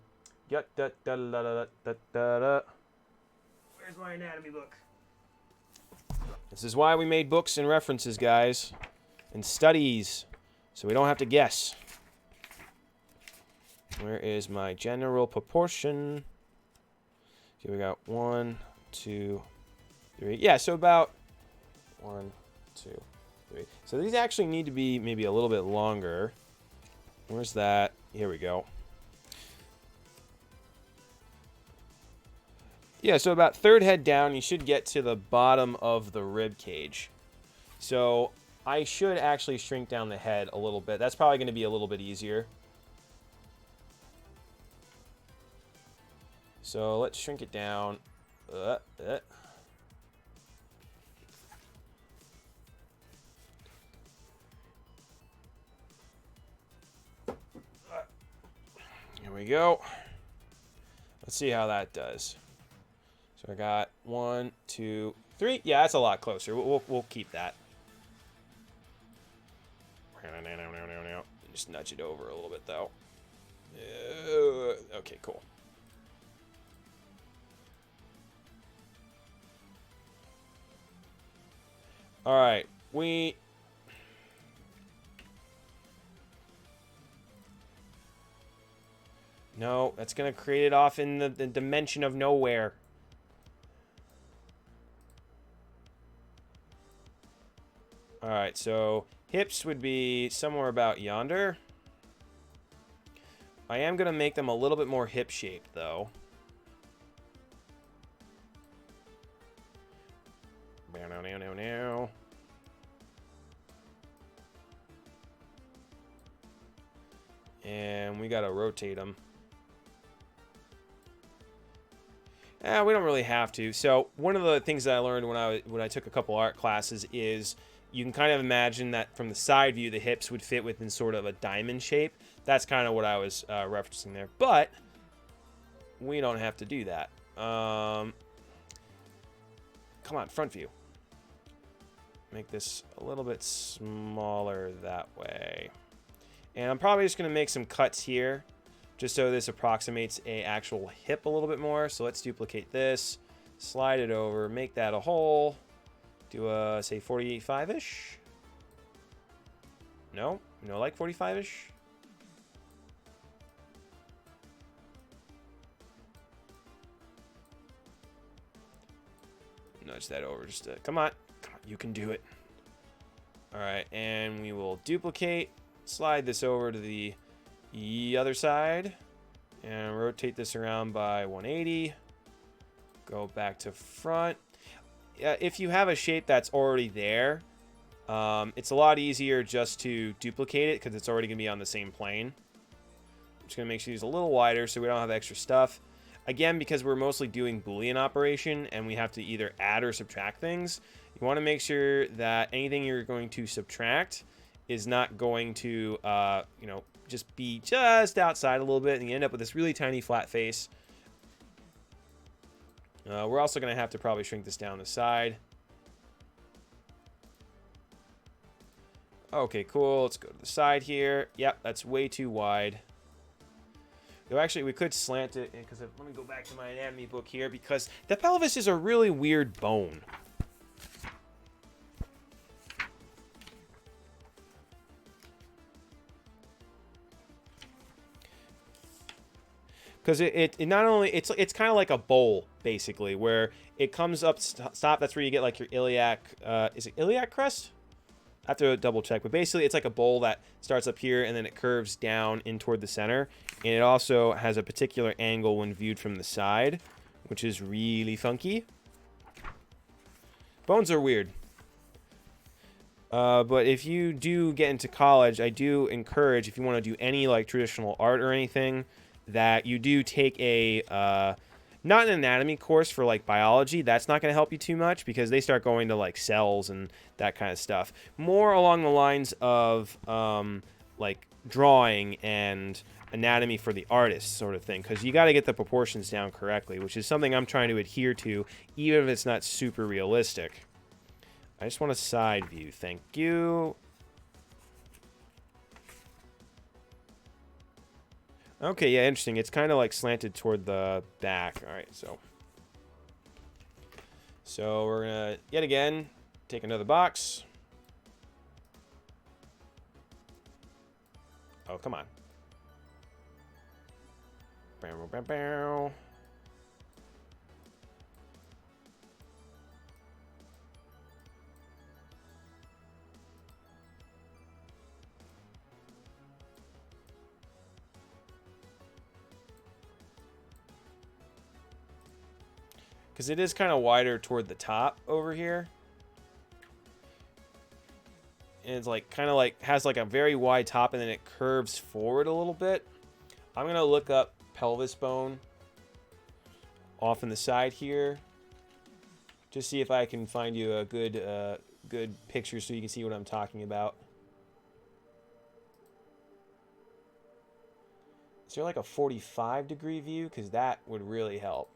[SPEAKER 1] my anatomy book? This is why we made books and references, guys, and studies, so we don't have to guess. Where is my general proportion? Okay, we got 1, 2, 3. Yeah, so about 1, 2, 3. So these actually need to be maybe a little bit longer. Where's that? Here we go. Yeah, so about third head down, you should get to the bottom of the rib cage. So I should actually shrink down the head a little bit. That's probably going to be a little bit easier. So let's shrink it down. Here we go. Let's see how that does. So I got 1, 2, 3. Yeah, that's a lot closer. We'll keep that. Just nudge it over a little bit, though. Okay, cool. All right, No, that's going to create it off in the dimension of nowhere. All right, so hips would be somewhere about yonder. I am going to make them a little bit more hip-shaped, though. And we got to rotate them. We don't really have to. So one of the things that I learned when I took a couple art classes is you can kind of imagine that from the side view, the hips would fit within sort of a diamond shape. That's kind of what I was referencing there. But we don't have to do that. Come on, front view. Make this a little bit smaller that way. And I'm probably just going to make some cuts here, just so this approximates a actual hip a little bit more. So let's duplicate this, slide it over, make that a hole. Do a, say, 45-ish. No, like 45-ish. Nudge that over just to, come on, you can do it. All right, and we will duplicate, slide this over to the other side, and rotate this around by 180. Go back to front. If you have a shape that's already there, it's a lot easier just to duplicate it because it's already going to be on the same plane. I'm just going to make sure these a little wider so we don't have extra stuff. Again, because we're mostly doing Boolean operation and we have to either add or subtract things, you want to make sure that anything you're going to subtract is not going to, just be just outside a little bit, and you end up with this really tiny flat face. We're also going to have to probably shrink this down the side. Okay, cool. Let's go to the side here. Yep, that's way too wide. Though actually, we could slant it, because let me go back to my anatomy book here, because the pelvis is a really weird bone. Because it not only, it's kind of like a bowl, basically, where it comes up, stop, that's where you get like your iliac, is it iliac crest? I have to double check, but basically it's like a bowl that starts up here and then it curves down in toward the center. And it also has a particular angle when viewed from the side, which is really funky. Bones are weird. But if you do get into college, I do encourage, if you want to do any like traditional art or anything, that you do take a not an anatomy course for like biology. That's not going to help you too much because they start going to like cells and that kind of stuff. More along the lines of like drawing and anatomy for the artist sort of thing, because you got to get the proportions down correctly, which is something I'm trying to adhere to, even if it's not super realistic. I just want a side view. Thank you. Okay, yeah, interesting. It's kind of like slanted toward the back. All right, so we're going to, yet again, take another box. Oh, come on. Bow, bow, bow. Because it is kind of wider toward the top over here. And it's like kind of like has like a very wide top and then it curves forward a little bit. I'm going to look up pelvis bone off in the side here. Just see if I can find you a good picture so you can see what I'm talking about. Is there like a 45-degree view? Because that would really help.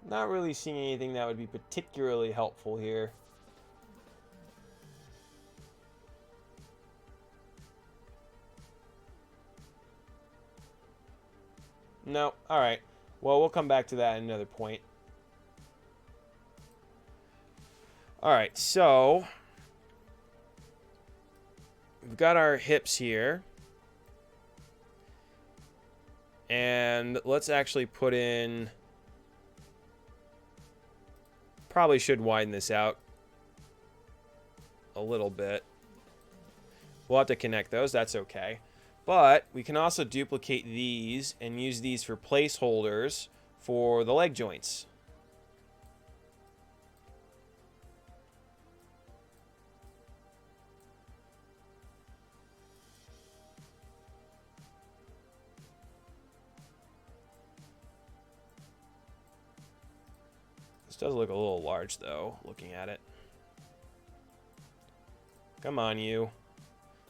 [SPEAKER 1] Not really seeing anything that would be particularly helpful here. No. All right. Well, we'll come back to that at another point. All right. So we've got our hips here. And let's actually put in... Probably should widen this out a little bit. We'll have to connect those. That's okay. But we can also duplicate these and use these for placeholders for the leg joints. This does look a little large, though, looking at it. Come on, you.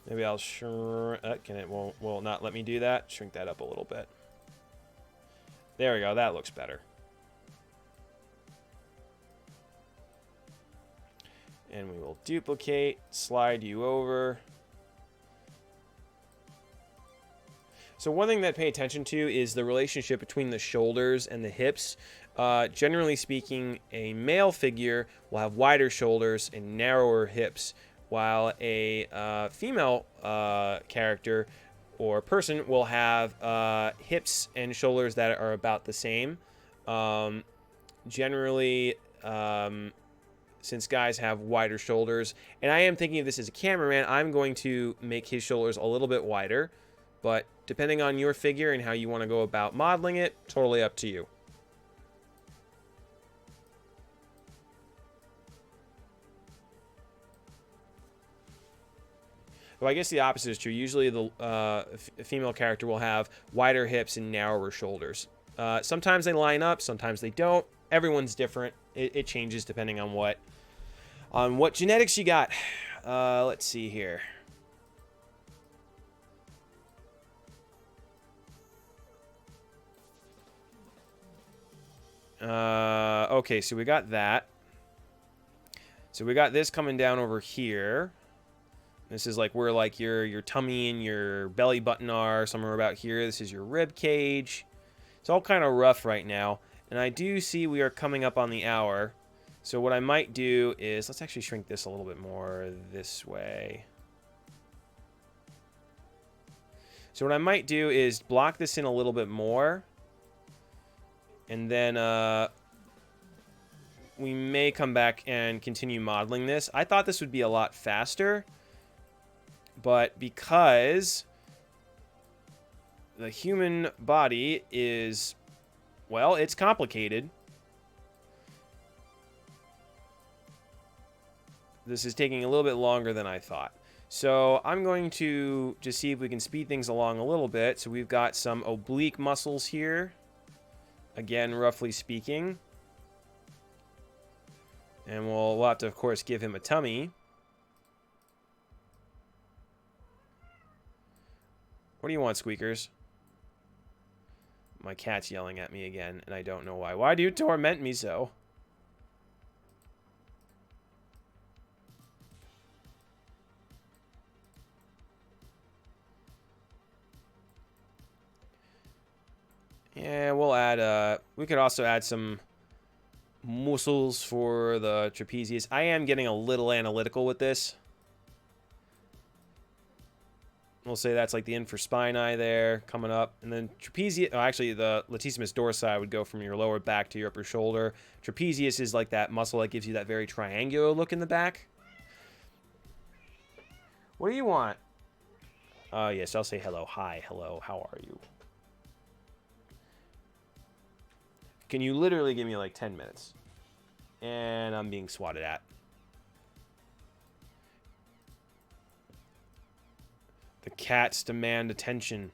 [SPEAKER 1] Maybe I'll shrink... will not let me do that. Shrink that up a little bit. There we go. That looks better. And we will duplicate, slide you over. So one thing that pay attention to is the relationship between the shoulders and the hips. Generally speaking, a male figure will have wider shoulders and narrower hips, while a female character or person will have hips and shoulders that are about the same. Generally, since guys have wider shoulders, and I am thinking of this as a cameraman, I'm going to make his shoulders a little bit wider, but depending on your figure and how you want to go about modeling it, totally up to you. Well, I guess the opposite is true. Usually the female character will have wider hips and narrower shoulders. Sometimes they line up, sometimes they don't. Everyone's different. It changes depending on what genetics you got. Let's see here. Okay, so we got that. So we got this coming down over here. This is like where like your tummy and your belly button are, somewhere about here. This is your rib cage. It's all kind of rough right now. And I do see we are coming up on the hour. So what I might do is, let's actually shrink this a little bit more this way. So what I might do is block this in a little bit more. And then we may come back and continue modeling this. I thought this would be a lot faster. But because the human body is, well, it's complicated. This is taking a little bit longer than I thought. So I'm going to just see if we can speed things along a little bit. So we've got some oblique muscles here. Again, roughly speaking. And we'll have to, of course, give him a tummy. What do you want, Squeakers? My cat's yelling at me again, and I don't know why. Why do you torment me so? Yeah, we'll add, we could also add some muscles for the trapezius. I am getting a little analytical with this. We'll say that's like the infraspinae there coming up. And then trapezius, oh, actually the latissimus dorsi would go from your lower back to your upper shoulder. Trapezius is like that muscle that gives you that very triangular look in the back. What do you want? Yes, I'll say hello. Hi, hello, how are you? Can you literally give me like 10 minutes? And I'm being swatted at. The cats demand attention.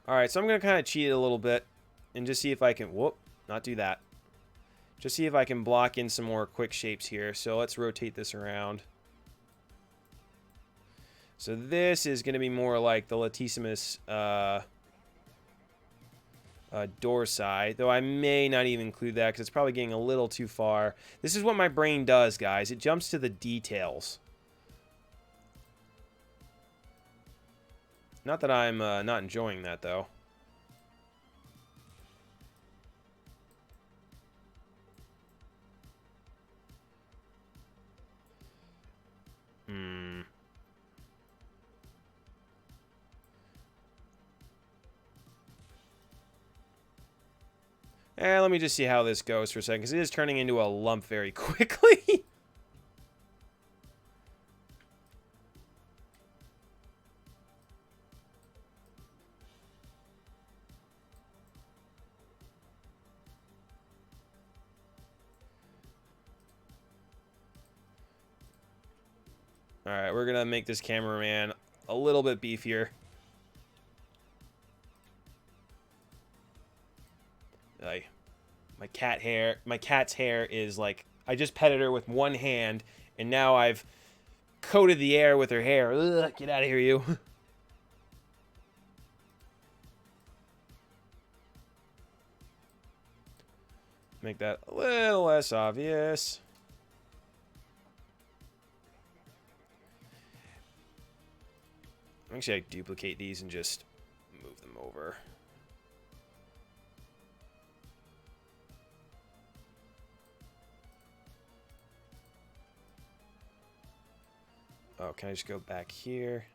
[SPEAKER 1] Alright, so I'm going to kind of cheat it a little bit. And just see if I can... Whoop, not do that. Just see if I can block in some more quick shapes here. So let's rotate this around. So this is going to be more like the latissimus dorsi, though I may not even include that because it's probably getting a little too far. This is what my brain does, guys. It jumps to the details. Not that I'm not enjoying that, though. Let me just see how this goes for a second, because it is turning into a lump very quickly. Alright, we're going to make this cameraman a little bit beefier. My cat's hair is like, I just petted her with one hand, and now I've coated the air with her hair. Ugh, get out of here, you. Make that a little less obvious. Actually, I duplicate these and just move them over. Oh, can I just go back here?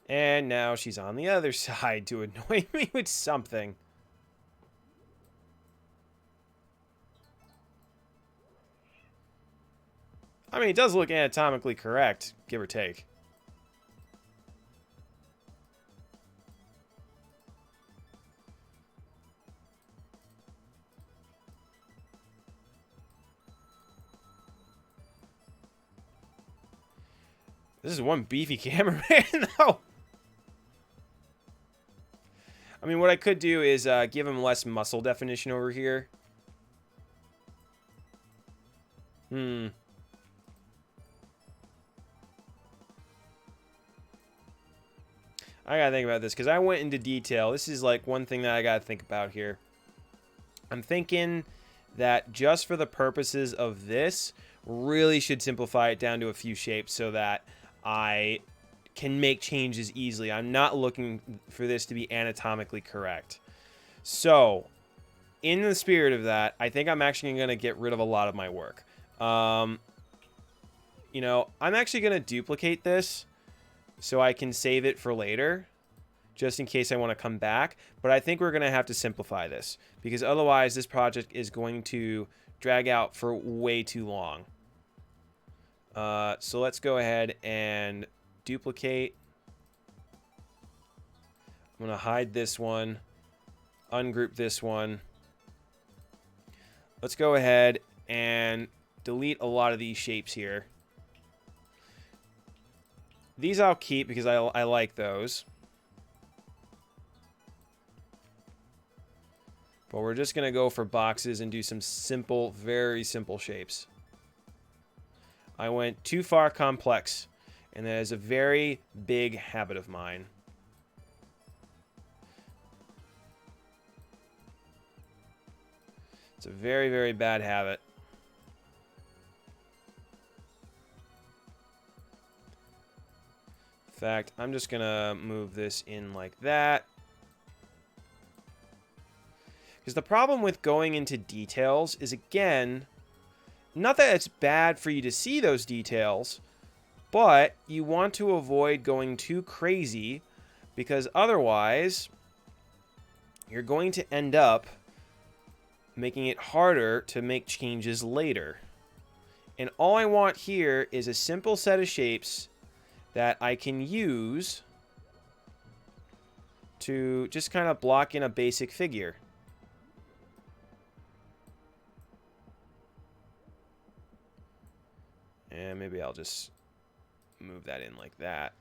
[SPEAKER 1] And now she's on the other side to annoy me with something. I mean, it does look anatomically correct, give or take. This is one beefy cameraman, though. I mean, what I could do is give him less muscle definition over here. I gotta think about this, because I went into detail. This is like one thing that I gotta think about here. I'm thinking that just for the purposes of this, really should simplify it down to a few shapes so that I can make changes easily. I'm not looking for this to be anatomically correct. So, in the spirit of that, I think I'm actually going to get rid of a lot of my work. You know, I'm actually going to duplicate this so I can save it for later, just in case I want to come back. But I think we're going to have to simplify this, because otherwise this project is going to drag out for way too long. So let's go ahead and duplicate. I'm going to hide this one, ungroup this one. Let's go ahead and delete a lot of these shapes here. These I'll keep because I like those. But we're just going to go for boxes and do some simple, very simple shapes. I went too far complex, and that is a very big habit of mine. It's a very, very bad habit. In fact, I'm just going to move this in like that. Because the problem with going into details is, again, not that it's bad for you to see those details, but you want to avoid going too crazy, because otherwise you're going to end up making it harder to make changes later. And all I want here is a simple set of shapes that I can use to just kind of block in a basic figure. And maybe I'll just move that in like that.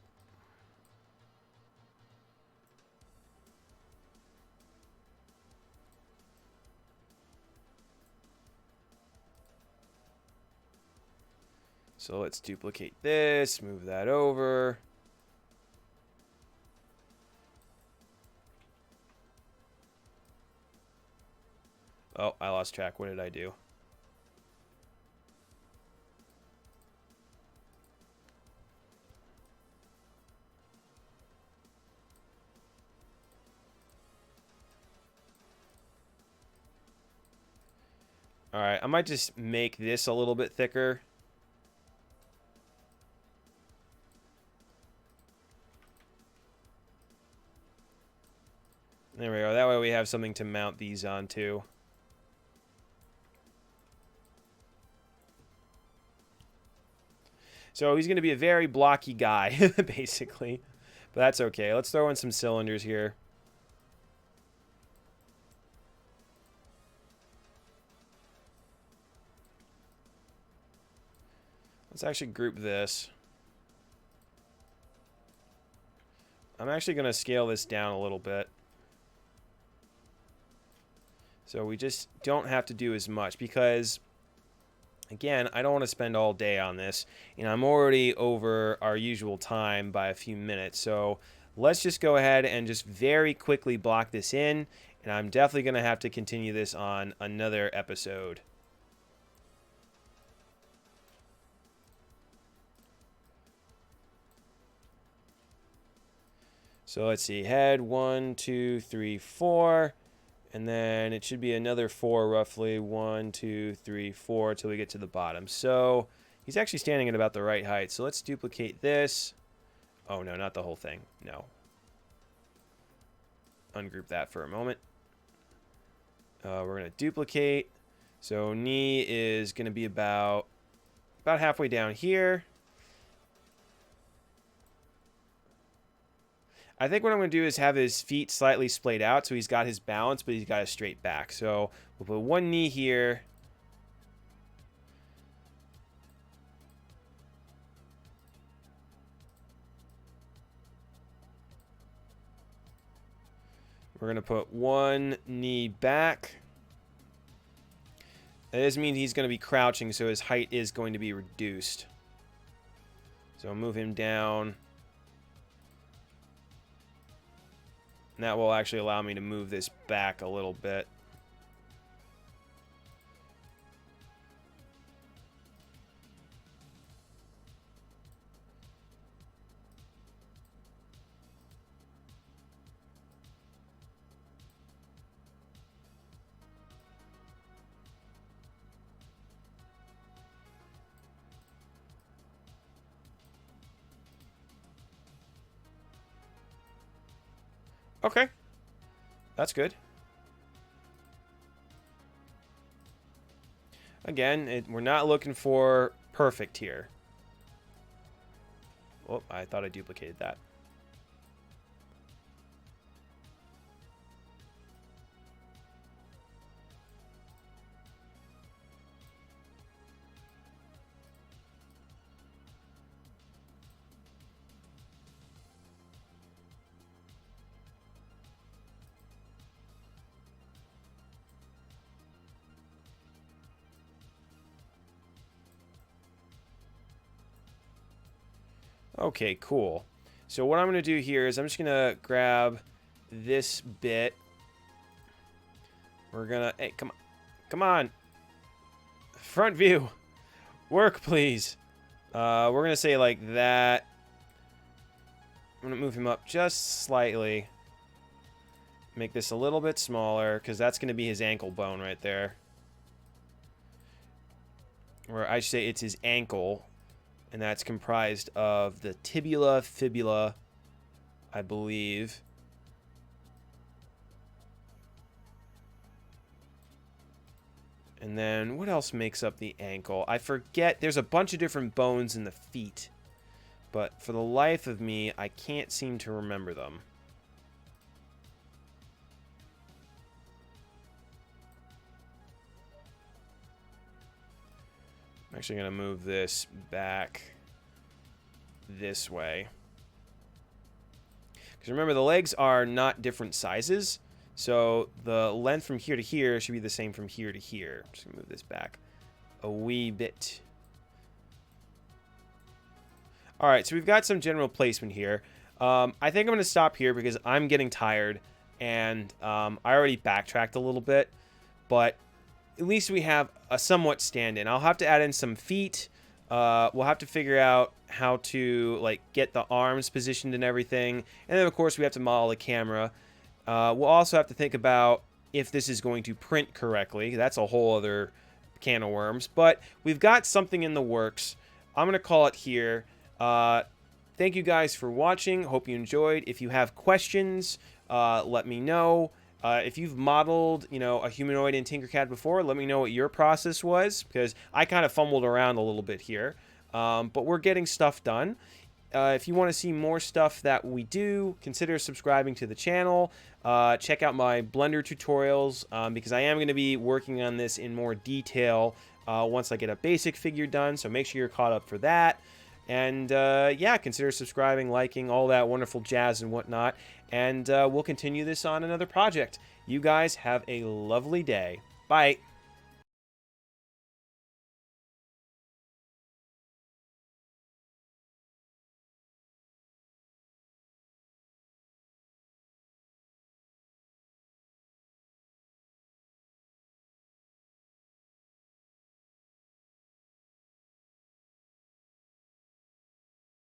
[SPEAKER 1] So let's duplicate this, move that over. Oh, I lost track. What did I do? All right, I might just make this a little bit thicker. There we go. That way we have something to mount these onto. So he's going to be a very blocky guy, basically. But that's okay. Let's throw in some cylinders here. Let's actually group this. I'm actually going to scale this down a little bit. So we just don't have to do as much because, again, I don't want to spend all day on this. And I'm already over our usual time by a few minutes. So let's just go ahead and just very quickly block this in. And I'm definitely going to have to continue this on another episode. So let's see, head 1, 2, 3, 4, and then it should be another 4 roughly, 1, 2, 3, 4 till we get to the bottom. So he's actually standing at about the right height. So let's duplicate this. Oh no, not the whole thing. No. Ungroup that for a moment. We're gonna duplicate. So knee is gonna be about halfway down here. I think what I'm going to do is have his feet slightly splayed out so he's got his balance, but he's got his straight back. So we'll put one knee here. We're going to put one knee back. That doesn't mean he's going to be crouching, so his height is going to be reduced. So I'll move him down. And that will actually allow me to move this back a little bit. Okay. That's good. Again, we're not looking for perfect here. Oh, I thought I duplicated that. Okay, cool. So what I'm going to do here is I'm just going to grab this bit. We're going to... Hey, come on. Come on. Front view. Work, please. We're going to say like that. I'm going to move him up just slightly. Make this a little bit smaller because that's going to be his ankle bone right there. Or I should say it's his ankle. And that's comprised of the tibia, fibula, I believe. And then what else makes up the ankle? I forget. There's a bunch of different bones in the feet. But for the life of me, I can't seem to remember them. I'm actually going to move this back this way. Because remember, the legs are not different sizes. So the length from here to here should be the same from here to here. I'm just going to move this back a wee bit. All right, so we've got some general placement here. I think I'm going to stop here because I'm getting tired, and I already backtracked a little bit, but at least we have a somewhat stand-in. I'll have to add in some feet. We'll have to figure out how to like get the arms positioned and everything, and then of course we have to model the camera. We'll also have to think about if this is going to print correctly. That's a whole other can of worms, but we've got something in the works. I'm going to call it here. Thank you guys for watching. Hope you enjoyed. If you have questions, let me know. If you've modeled, a humanoid in Tinkercad before, let me know what your process was, because I kind of fumbled around a little bit here. But we're getting stuff done. If you want to see more stuff that we do, consider subscribing to the channel. Check out my Blender tutorials, because I am going to be working on this in more detail once I get a basic figure done, so make sure you're caught up for that. And yeah, consider subscribing, liking, all that wonderful jazz and whatnot. And we'll continue this on another project. You guys have a lovely day. Bye.